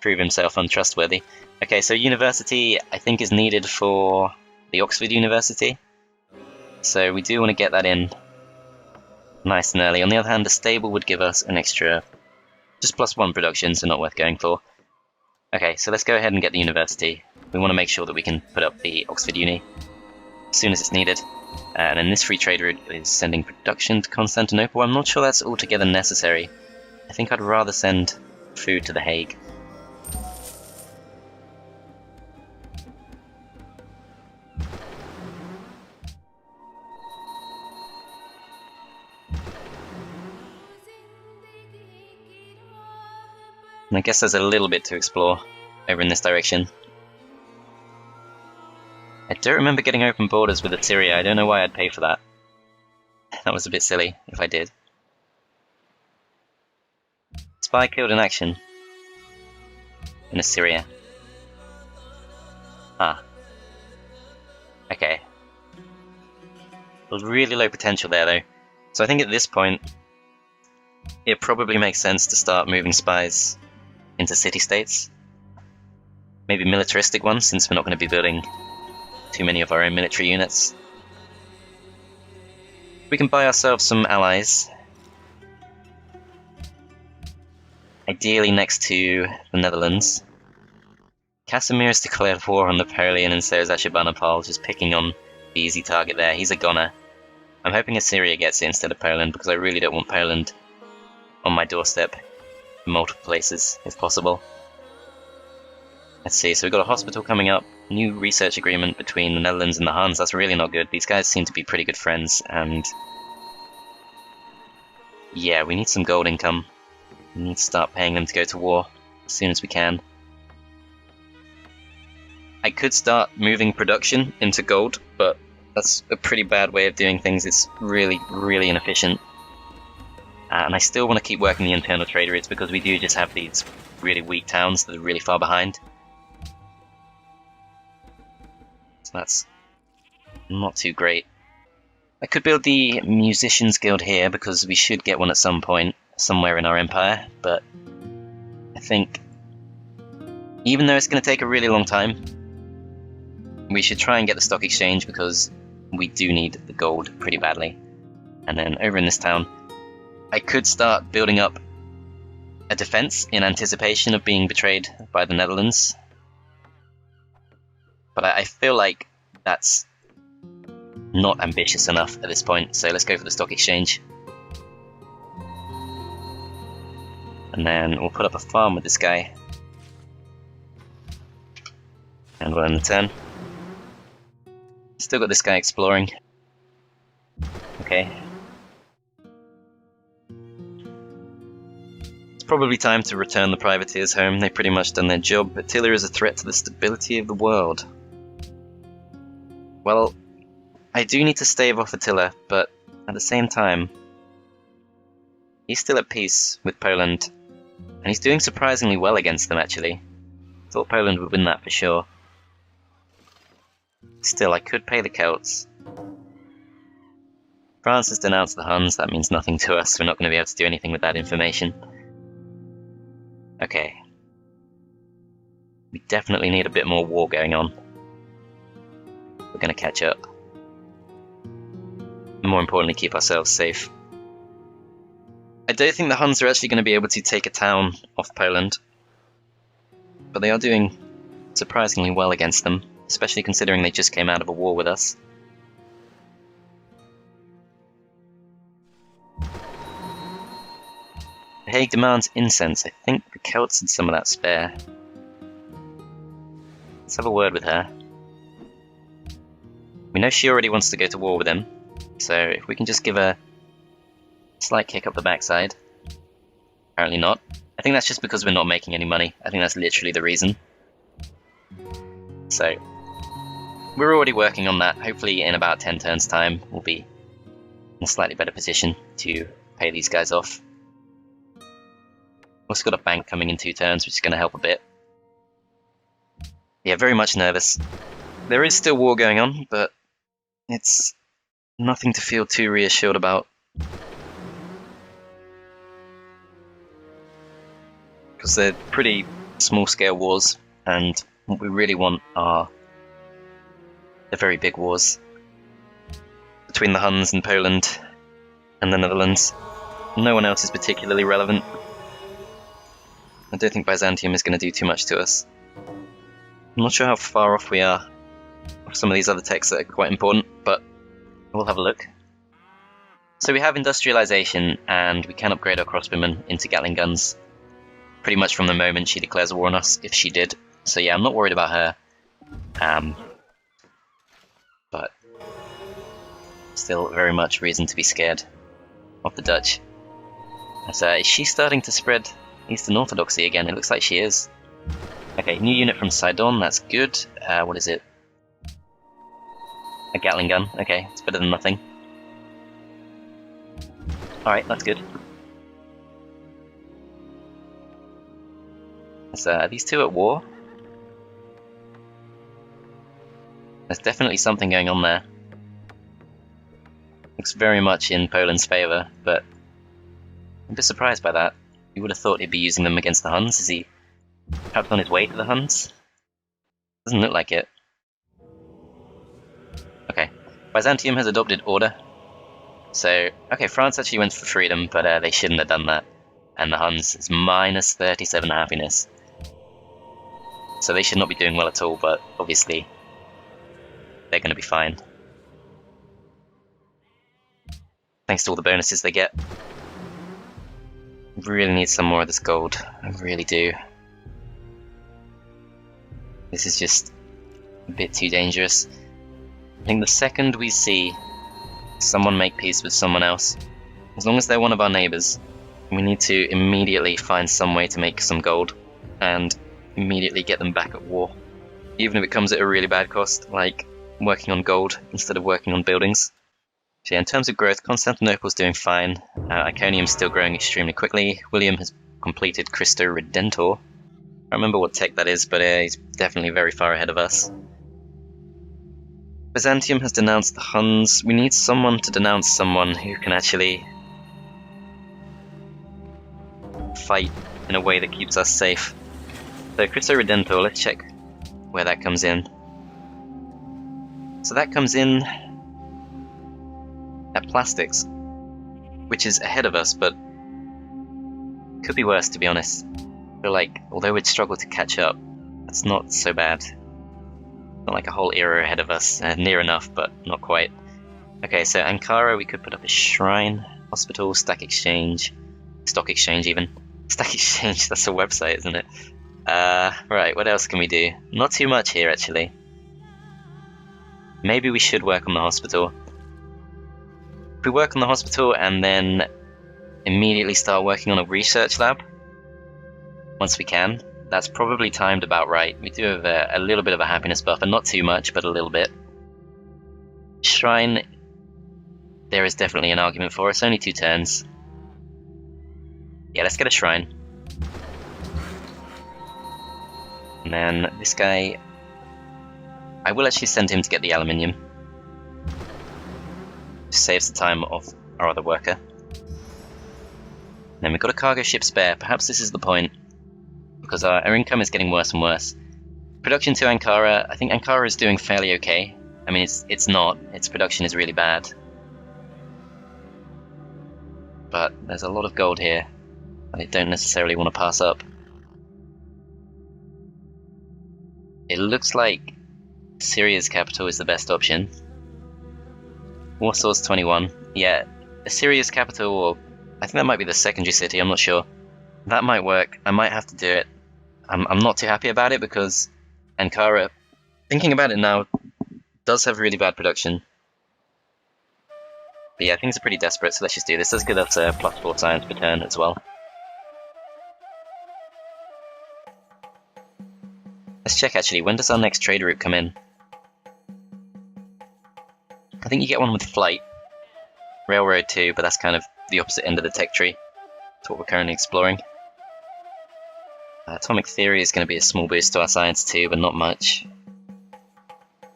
prove himself untrustworthy. Okay, so university, I think, is needed for the Oxford University. So we do want to get that in nice and early. On the other hand, the stable would give us an extra, just +1 production, so not worth going for. Okay, so let's go ahead and get the university. We want to make sure that we can put up the Oxford Uni as soon as it's needed. And then this free trade route is sending production to Constantinople. I'm not sure that's altogether necessary. I think I'd rather send food to The Hague. And I guess there's a little bit to explore over in this direction. I don't remember getting open borders with Assyria. I don't know why I'd pay for that. That was a bit silly, if I did. Spy killed in action. In Assyria. Ah. Okay. There's really low potential there, though. So I think at this point, it probably makes sense to start moving spies into city-states. Maybe militaristic ones, since we're not going to be building too many of our own military units. We can buy ourselves some allies. Ideally next to the Netherlands. Casimir's declared war on Napoleon, and so is Ashurbanipal, just picking on the easy target there. He's a goner. I'm hoping Assyria gets it instead of Poland, because I really don't want Poland on my doorstep in multiple places, if possible. Let's see, so we've got a hospital coming up, new research agreement between the Netherlands and the Huns. That's really not good. These guys seem to be pretty good friends, and yeah, we need some gold income. We need to start paying them to go to war as soon as we can. I could start moving production into gold, but that's a pretty bad way of doing things. It's really, really inefficient. And I still want to keep working the internal trade routes because we do just have these really weak towns that are really far behind. So that's not too great. I could build the Musicians Guild here because we should get one at some point, somewhere in our empire, but I think even though it's going to take a really long time, we should try and get the stock exchange because we do need the gold pretty badly. And then over in this town, I could start building up a defense in anticipation of being betrayed by the Netherlands. But I feel like that's not ambitious enough at this point, so let's go for the stock exchange. And then we'll put up a farm with this guy. And we'll end the turn. Still got this guy exploring. Okay. It's probably time to return the privateers home. They've pretty much done their job. Attila is a threat to the stability of the world. Well, I do need to stave off Attila, but at the same time, he's still at peace with Poland, and he's doing surprisingly well against them, actually. Thought Poland would win that for sure. Still, I could pay the Celts. France has denounced the Huns, that means nothing to us. We're not going to be able to do anything with that information. Okay. We definitely need a bit more war going on. We're going to catch up. And more importantly, keep ourselves safe. I don't think the Huns are actually going to be able to take a town off Poland. But they are doing surprisingly well against them, especially considering they just came out of a war with us. The Hague demands incense. I think the Celts had some of that spare. Let's have a word with her. We know she already wants to go to war with him, so if we can just give her a slight kick up the backside. Apparently not. I think that's just because we're not making any money. I think that's literally the reason. So, we're already working on that. Hopefully in about 10 turns time we'll be in a slightly better position to pay these guys off. Also got a bank coming in 2 turns, which is going to help a bit. Yeah, very much nervous. There is still war going on, but it's nothing to feel too reassured about. Because they're pretty small-scale wars, and what we really want are the very big wars between the Huns and Poland and the Netherlands. No one else is particularly relevant. I don't think Byzantium is going to do too much to us. I'm not sure how far off we are of some of these other texts that are quite important, but we'll have a look. So we have Industrialization, and we can upgrade our crossbowmen into Gatling guns pretty much from the moment she declares war on us, if she did. So yeah, I'm not worried about her. But still very much reason to be scared of the Dutch. So is she starting to spread Eastern Orthodoxy again? It looks like she is. Okay, new unit from Sidon, that's good. What is it? A Gatling gun. Okay, it's better than nothing. Alright, that's good. So, are these two at war? There's definitely something going on there. Looks very much in Poland's favour, but I'm a bit surprised by that. You would have thought he'd be using them against the Huns. Is he Perhaps on his way to the Huns? Doesn't look like it. Okay. Byzantium has adopted order. So, okay, France actually went for freedom, but they shouldn't have done that. And the Huns is minus 37 happiness. So they should not be doing well at all, but obviously they're going to be fine. Thanks to all the bonuses they get. Really need some more of this gold. I really do. This is just a bit too dangerous. I think the second we see someone make peace with someone else, as long as they're one of our neighbours, we need to immediately find some way to make some gold and immediately get them back at war. Even if it comes at a really bad cost, like working on gold instead of working on buildings. So yeah, in terms of growth, Constantinople's doing fine. Iconium's still growing extremely quickly. William has completed Christo Redentor. I don't remember what tech that is, but he's definitely very far ahead of us. Byzantium has denounced the Huns. We need someone to denounce someone who can actually fight in a way that keeps us safe. So Christo Redentor, let's check where that comes in. So that comes in at plastics, which is ahead of us, but could be worse, to be honest. I feel like, although we'd struggle to catch up, that's not so bad. Not like a whole era ahead of us, near enough, but not quite. Okay, so Ankara, we could put up a shrine, hospital, stock exchange even. Stock exchange, that's a website, isn't it? Right, what else can we do? Not too much here, actually. Maybe we should work on the hospital. If we work on the hospital and then immediately start working on a research lab, once we can, that's probably timed about right. We do have a little bit of a happiness buffer, not too much, but a little bit. Shrine, there is definitely an argument for us, only 2 turns. Yeah, let's get a shrine. And then this guy, I will actually send him to get the aluminium. Just saves the time of our other worker. Then we've got a cargo ship spare. Perhaps this is the point, because our income is getting worse and worse. Production to Ankara, I think Ankara is doing fairly okay. I mean, it's not. Its production is really bad. But there's a lot of gold here I don't necessarily want to pass up. It looks like Syria's capital is the best option. Warsaw's 21. Yeah, Assyria's capital, or I think that might be the secondary city, I'm not sure. That might work. I might have to do it. I'm not too happy about it because Ankara, thinking about it now, does have really bad production. But yeah, things are pretty desperate, so let's just do this. Let's give us a +4 science per turn as well. Let's check actually, when does our next trade route come in? I think you get one with flight. Railroad too, but that's kind of the opposite end of the tech tree. That's what we're currently exploring. Atomic theory is going to be a small boost to our science too, but not much.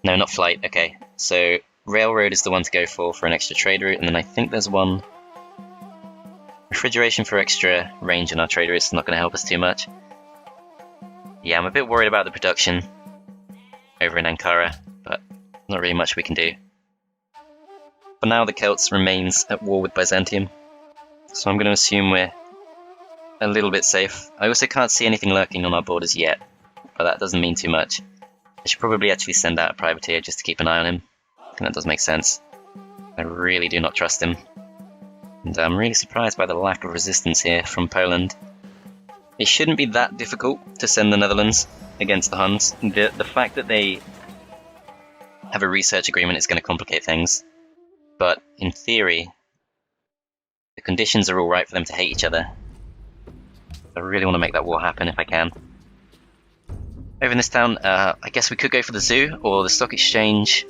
No, not flight, okay. So railroad is the one to go for an extra trade route, and then I think there's one... refrigeration for extra range in our trade route is not going to help us too much. Yeah, I'm a bit worried about the production over in Ankara, but not really much we can do. For now, the Celts remains at war with Byzantium, so I'm going to assume we're a little bit safe. I also can't see anything lurking on our borders yet, but that doesn't mean too much. I should probably actually send out a privateer just to keep an eye on him. I think that does make sense. I really do not trust him. And I'm really surprised by the lack of resistance here from Poland. It shouldn't be that difficult to send the Netherlands against the Huns. The fact that they have a research agreement is going to complicate things. But in theory, the conditions are all right for them to hate each other. I really want to make that war happen if I can. Over in this town, I guess we could go for the zoo or the stock exchange.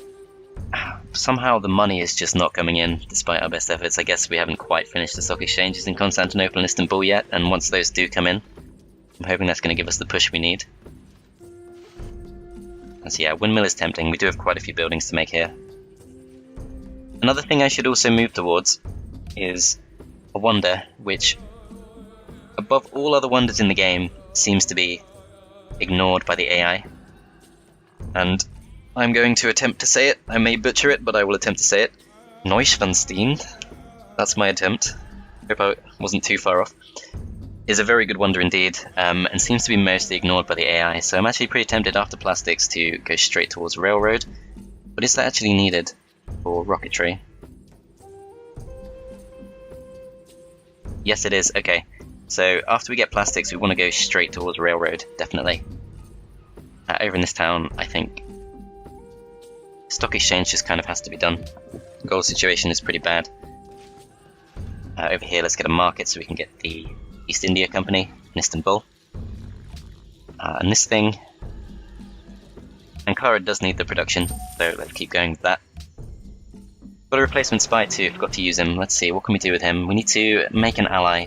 Somehow the money is just not coming in, despite our best efforts. I guess we haven't quite finished the stock exchanges in Constantinople and Istanbul yet, and once those do come in, I'm hoping that's going to give us the push we need. And so yeah, windmill is tempting. We do have quite a few buildings to make here. Another thing I should also move towards is a wonder, which, above all other wonders in the game, seems to be ignored by the AI. And I'm going to attempt to say it. I may butcher it, but I will attempt to say it. Neuschwanstein, that's my attempt. Hope I wasn't too far off. Is a very good wonder indeed, and seems to be mostly ignored by the AI, so I'm actually pretty tempted after plastics to go straight towards railroad. But is that actually needed for rocketry? Yes it is, okay. So after we get plastics we want to go straight towards railroad, definitely. Over in this town, I think stock exchange just kind of has to be done. The gold situation is pretty bad. Over here let's get a market so we can get the East India Company in Istanbul. And this thing, Ankara does need the production, so let's keep going with that. Got a replacement spy too, forgot to use him. Let's see, what can we do with him? We need to make an ally.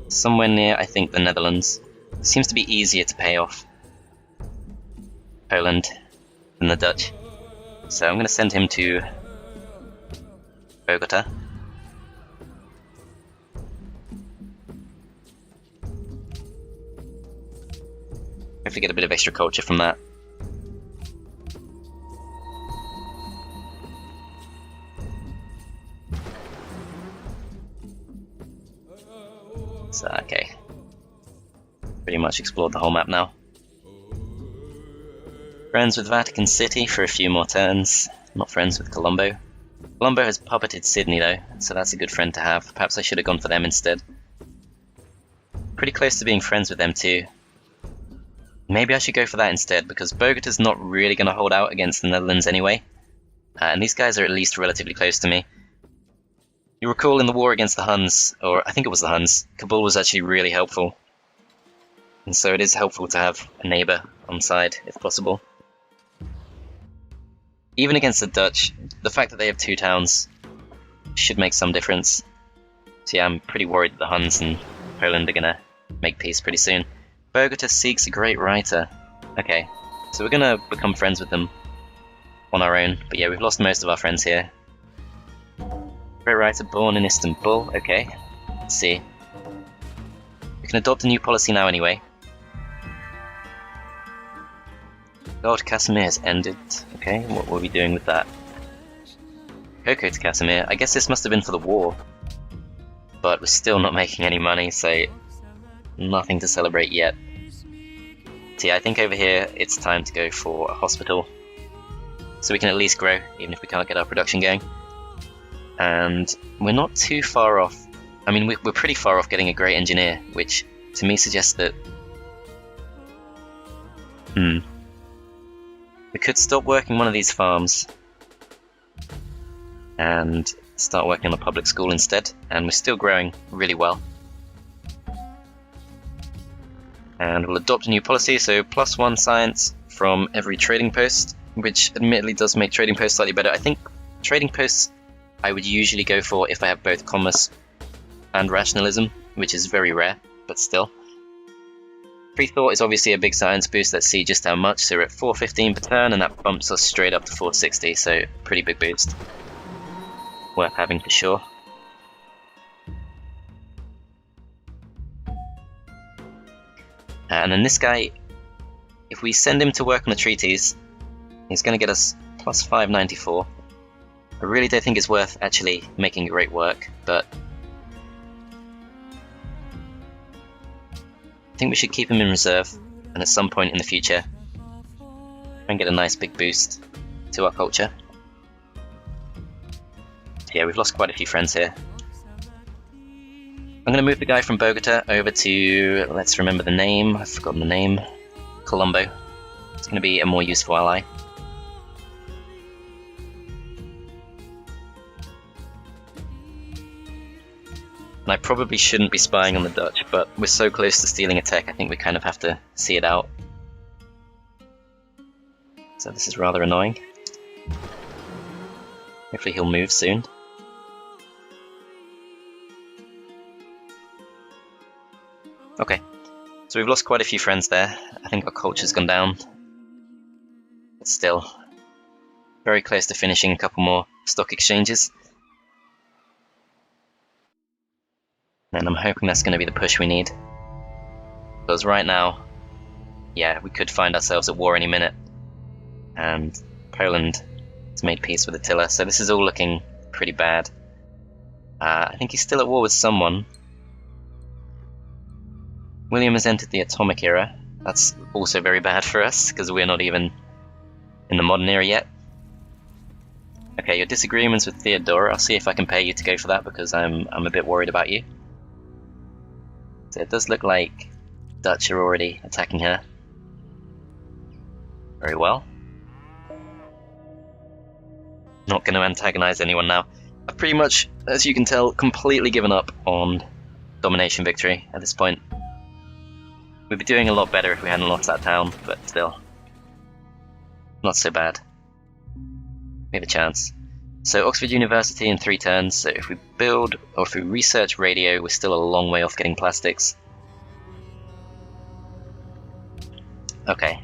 Somewhere near, I think, the Netherlands. It seems to be easier to pay off Poland than the Dutch. So I'm going to send him to Bogota. Hopefully get a bit of extra culture from that. So, okay. Pretty much explored the whole map now. Friends with Vatican City for a few more turns. Not friends with Colombo. Colombo has puppeted Sydney though, so that's a good friend to have. Perhaps I should have gone for them instead. Pretty close to being friends with them too. Maybe I should go for that instead, because Bogota's not really going to hold out against the Netherlands anyway. And these guys are at least relatively close to me. You recall in the war against the Huns, or I think it was the Huns, Kabul was actually really helpful. And so it is helpful to have a neighbour on side, if possible. Even against the Dutch, the fact that they have two towns should make some difference. So yeah, I'm pretty worried that the Huns and Poland are going to make peace pretty soon. Bogota seeks a great writer. Okay, so we're going to become friends with them on our own. But yeah, we've lost most of our friends here. Great writer born in Istanbul. Okay, let's see. We can adopt a new policy now anyway. God, Casimir has ended. Okay, what were we doing with that? Cocoa to Casimir. I guess this must have been for the war. But we're still not making any money, so nothing to celebrate yet. So yeah, I think over here it's time to go for a hospital. So we can at least grow, even if we can't get our production going. And we're not too far off. I mean, we're pretty far off getting a great engineer, which to me suggests that we could stop working one of these farms and start working on a public school instead, and we're still growing really well. And we'll adopt a new policy, so +1 science from every trading post, which admittedly does make trading posts slightly better. I think trading posts I would usually go for if I have both commerce and rationalism, which is very rare, but still. Free thought is obviously a big science boost. Let's see just how much. So we're at 415 per turn, and that bumps us straight up to 460, so pretty big boost. Worth having for sure. And then this guy, if we send him to work on the treaties, he's going to get us +594. I really don't think it's worth actually making great work, but I think we should keep him in reserve, and at some point in the future, try and get a nice big boost to our culture. Yeah, we've lost quite a few friends here. I'm going to move the guy from Bogota over to, let's remember the name, I've forgotten the name, Colombo. It's going to be a more useful ally. And I probably shouldn't be spying on the Dutch, but we're so close to stealing a tech, I think we kind of have to see it out. So this is rather annoying. Hopefully he'll move soon. Okay, so we've lost quite a few friends there. I think our culture's gone down. But still, very close to finishing a couple more stock exchanges. And I'm hoping that's going to be the push we need. Because right now, yeah, we could find ourselves at war any minute. And Poland has made peace with Attila, so this is all looking pretty bad. I think he's still at war with someone. William has entered the Atomic era. That's also very bad for us, because we're not even in the modern era yet. Okay, your disagreements with Theodora, I'll see if I can pay you to go for that, because I'm a bit worried about you. So it does look like Dutch are already attacking her. Very well. Not going to antagonize anyone now. I've pretty much, as you can tell, completely given up on domination victory at this point. We'd be doing a lot better if we hadn't lost that town, but still. Not so bad. We have a chance. So Oxford University in 3 turns, so if we build, or if we research radio, we're still a long way off getting plastics. Okay.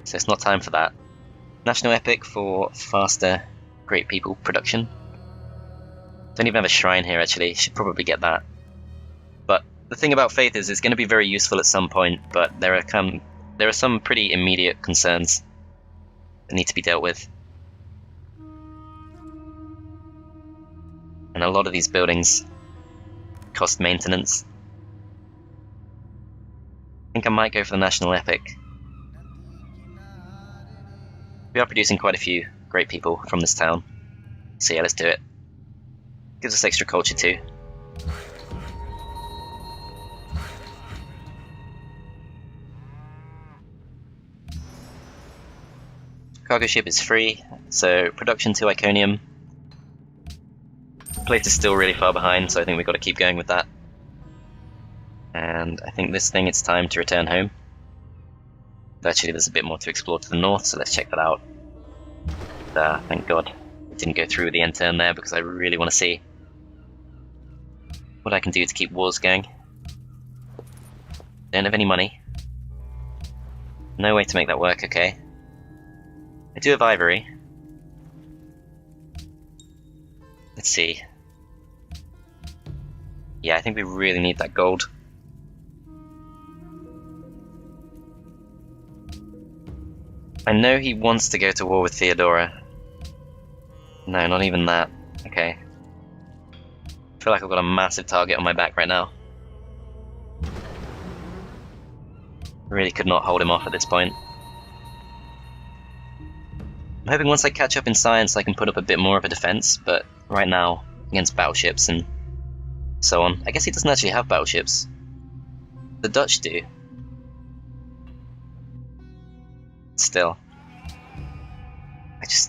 So it's not time for that. National Epic for faster Great People production. Don't even have a shrine here actually, should probably get that. But the thing about faith is it's going to be very useful at some point, but there are some pretty immediate concerns that need to be dealt with. And a lot of these buildings cost maintenance. I think I might go for the National Epic. We are producing quite a few great people from this town. So yeah, let's do it. Gives us extra culture too. Cargo ship is free, so production to Iconium. The place is still really far behind, so I think we've got to keep going with that. And I think this thing, it's time to return home. Actually, there's a bit more to explore to the north, so let's check that out. Thank God it didn't go through with the end turn there, because I really want to see what I can do to keep wars going. Don't have any money. No way to make that work, okay. I do have ivory. Let's see. Yeah, I think we really need that gold. I know he wants to go to war with Theodora. No, not even that. Okay. I feel like I've got a massive target on my back right now. Really could not hold him off at this point. I'm hoping once I catch up in science I can put up a bit more of a defense, but right now, against battleships and so on. I guess he doesn't actually have battleships. The Dutch do. Still.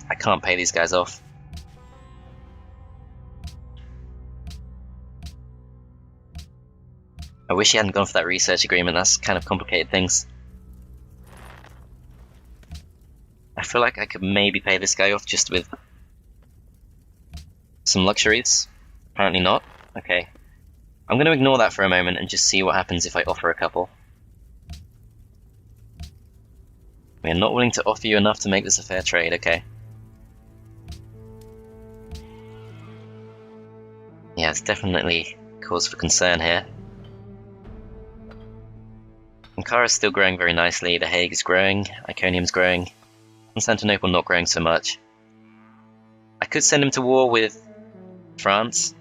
I can't pay these guys off. I wish he hadn't gone for that research agreement, that's kind of complicated things. I feel like I could maybe pay this guy off just with some luxuries. Apparently not. Okay. I'm going to ignore that for a moment and just see what happens if I offer a couple. We are not willing to offer you enough to make this a fair trade, okay. Yeah, it's definitely cause for concern here. Ankara's still growing very nicely, The Hague is growing, Iconium's growing, Constantinople not growing so much. I could send him to war with France,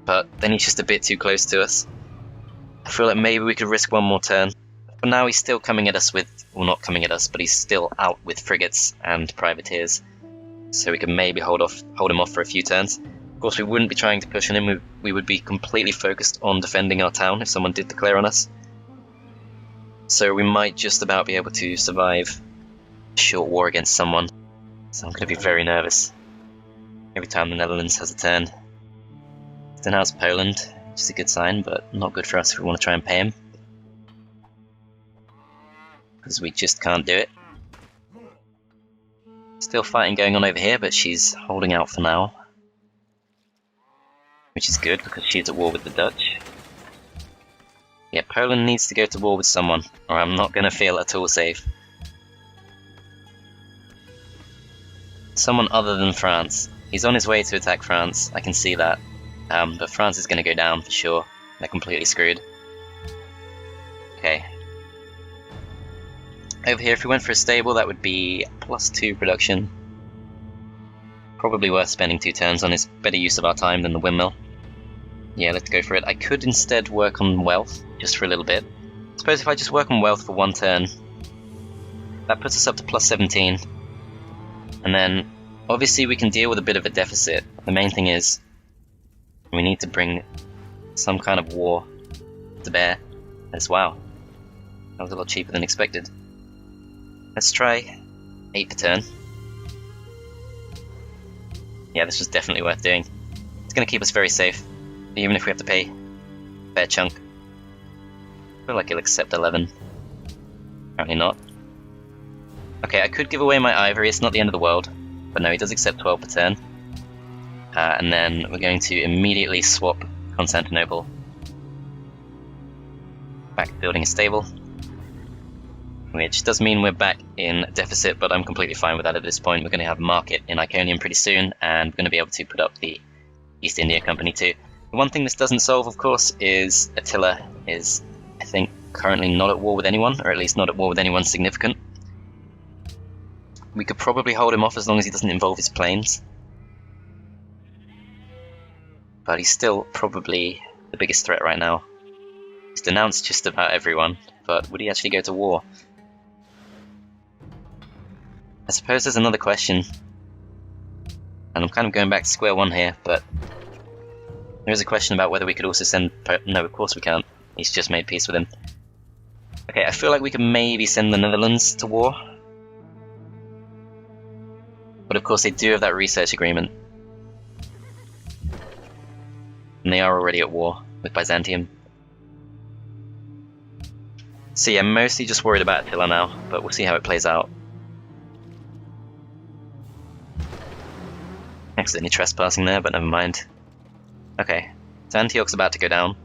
but then he's just a bit too close to us. I feel like maybe we could risk one more turn. But now he's still coming at us with, well, not coming at us, but he's still out with frigates and privateers. So we can maybe hold him off for a few turns. Of course, we wouldn't be trying to push on him. We would be completely focused on defending our town if someone did declare on us. So we might just about be able to survive a short war against someone. So I'm going to be very nervous every time the Netherlands has a turn. So now it's Poland, which is a good sign, but not good for us if we want to try and pay him. Because we just can't do it. Still fighting going on over here, but she's holding out for now. Which is good, because she's at war with the Dutch. Yeah, Poland needs to go to war with someone, or I'm not going to feel at all safe. Someone other than France. He's on his way to attack France, I can see that. But France is going to go down for sure. They're completely screwed. Okay. Over here, if we went for a stable, that would be +2 production. Probably worth spending 2 turns on. It's better use of our time than the windmill. Yeah, let's go for it. I could instead work on wealth, just for a little bit. I suppose if I just work on wealth for 1 turn, that puts us up to +17. And then, obviously we can deal with a bit of a deficit. The main thing is, we need to bring some kind of war to bear. As wow, that was a lot cheaper than expected. Let's try 8 per turn. Yeah, this was definitely worth doing. It's going to keep us very safe, even if we have to pay a fair chunk. I feel like he'll accept 11. Apparently not. Okay, I could give away my ivory, it's not the end of the world. But no, he does accept 12 per turn. And then we're going to immediately swap Constantinople back to building a stable. Which does mean we're back in deficit, but I'm completely fine with that at this point. We're going to have a market in Iconium pretty soon, and we're going to be able to put up the East India Company too. The one thing this doesn't solve, of course, is Attila is, I think, currently not at war with anyone, or at least not at war with anyone significant. We could probably hold him off as long as he doesn't involve his planes. But he's still probably the biggest threat right now. He's denounced just about everyone, but would he actually go to war? I suppose there's another question, and I'm kind of going back to square one here, but there is a question about whether we could also send... No, of course we can't. He's just made peace with him. Okay, I feel like we could maybe send the Netherlands to war. But of course they do have that research agreement. And they are already at war with Byzantium. So yeah, mostly just worried about Attila now, but we'll see how it plays out. Accidentally trespassing there, but never mind. Okay, so Antioch's about to go down.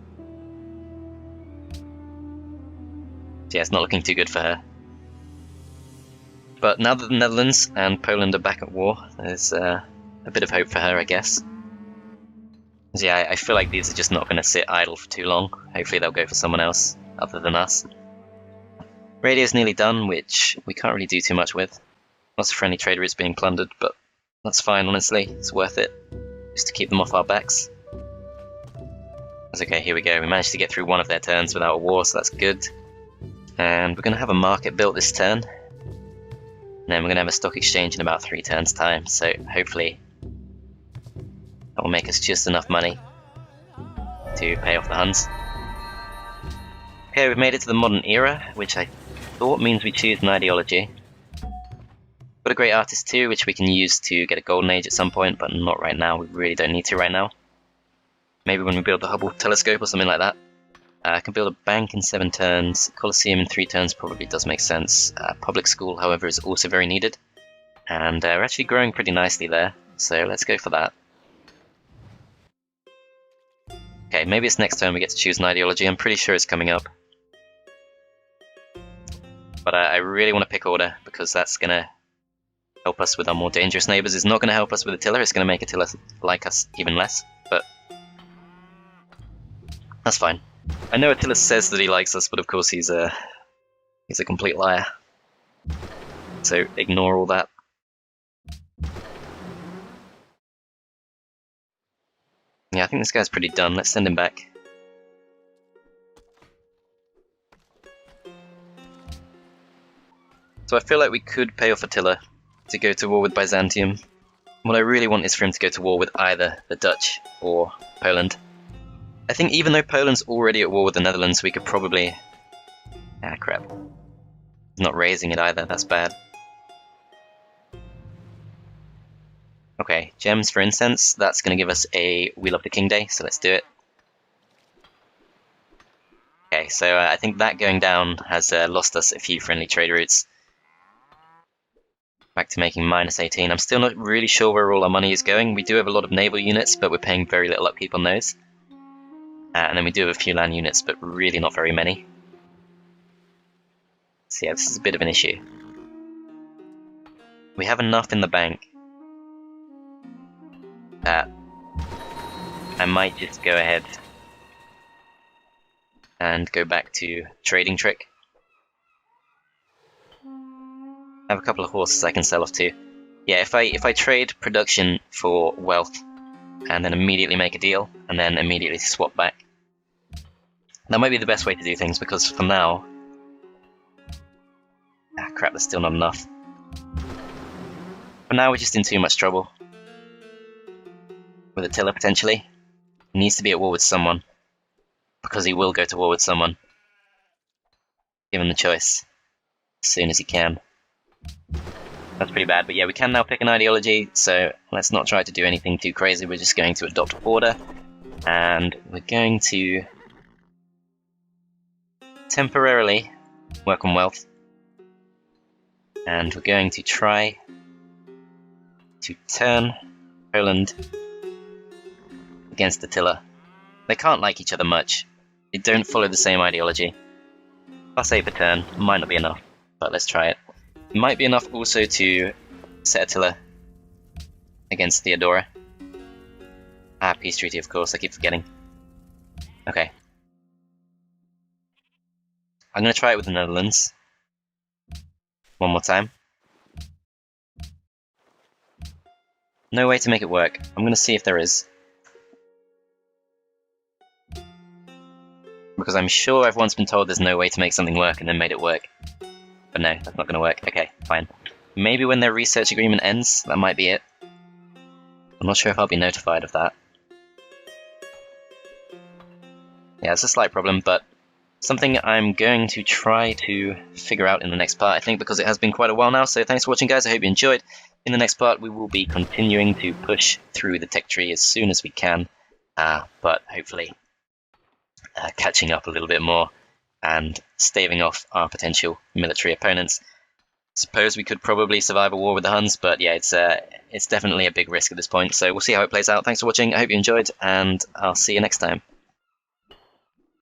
So yeah, it's not looking too good for her. But now that the Netherlands and Poland are back at war, there's a bit of hope for her, I guess. So yeah, I feel like these are just not going to sit idle for too long. Hopefully they'll go for someone else, other than us. Radio's nearly done, which we can't really do too much with. Lots of friendly trade routes being plundered, but that's fine, honestly. It's worth it, just to keep them off our backs. That's okay, here we go. We managed to get through one of their turns without a war, so that's good. And we're going to have a market built this turn. And then we're going to have a stock exchange in about 3 turns' time, so hopefully that will make us just enough money to pay off the Huns. Okay, we've made it to the modern era, which I thought means we choose an ideology. Got a great artist too, which we can use to get a golden age at some point, but not right now. We really don't need to right now. Maybe when we build the Hubble telescope or something like that. I can build a bank in 7 turns. Colosseum in 3 turns probably does make sense. Public school, however, is also very needed. And we're actually growing pretty nicely there, so let's go for that. Okay, maybe it's next turn we get to choose an ideology. I'm pretty sure it's coming up. But I really want to pick order, because that's going to help us with our more dangerous neighbours. It's not going to help us with Attila, it's going to make Attila like us even less, but that's fine. I know Attila says that he likes us, but of course he's a complete liar. So ignore all that. Yeah, I think this guy's pretty done. Let's send him back. So I feel like we could pay off Attila to go to war with Byzantium. What I really want is for him to go to war with either the Dutch or Poland. I think even though Poland's already at war with the Netherlands, we could probably... Ah, crap. He's not raising it either, that's bad. Okay, gems for incense. That's going to give us a We Love the King Day, so let's do it. Okay, so I think that going down has lost us a few friendly trade routes. Back to making -18. I'm still not really sure where all our money is going. We do have a lot of naval units, but we're paying very little upkeep on those. And then we do have a few land units, but really not very many. So yeah, this is a bit of an issue. We have enough in the bank that I might just go ahead and go back to trading trick. I have a couple of horses I can sell off too. Yeah, if I trade production for wealth, and then immediately make a deal, and then immediately swap back, that might be the best way to do things, because for now... Ah, crap, that's still not enough. For now, we're just in too much trouble. With Attila, potentially. He needs to be at war with someone. Because he will go to war with someone. Given the choice. As soon as he can. That's pretty bad, but yeah, we can now pick an ideology, so let's not try to do anything too crazy. We're just going to adopt order. And we're going to... temporarily work on wealth. And we're going to try to turn Poland against Attila. They can't like each other much. They don't follow the same ideology. +8 per turn might not be enough, but let's try it. It might be enough also to set Attila against Theodora. Ah, peace treaty, of course, I keep forgetting. Okay. I'm going to try it with the Netherlands. One more time. No way to make it work. I'm going to see if there is. Because I'm sure I've once been told there's no way to make something work and then made it work. But no, that's not going to work. Okay, fine. Maybe when their research agreement ends, that might be it. I'm not sure if I'll be notified of that. Yeah, it's a slight problem, but something I'm going to try to figure out in the next part, I think, because it has been quite a while now. So thanks for watching, guys. I hope you enjoyed. In the next part, we will be continuing to push through the tech tree as soon as we can, but hopefully catching up a little bit more and staving off our potential military opponents. Suppose we could probably survive a war with the Huns, but yeah, it's definitely a big risk at this point. So we'll see how it plays out. Thanks for watching. I hope you enjoyed, and I'll see you next time.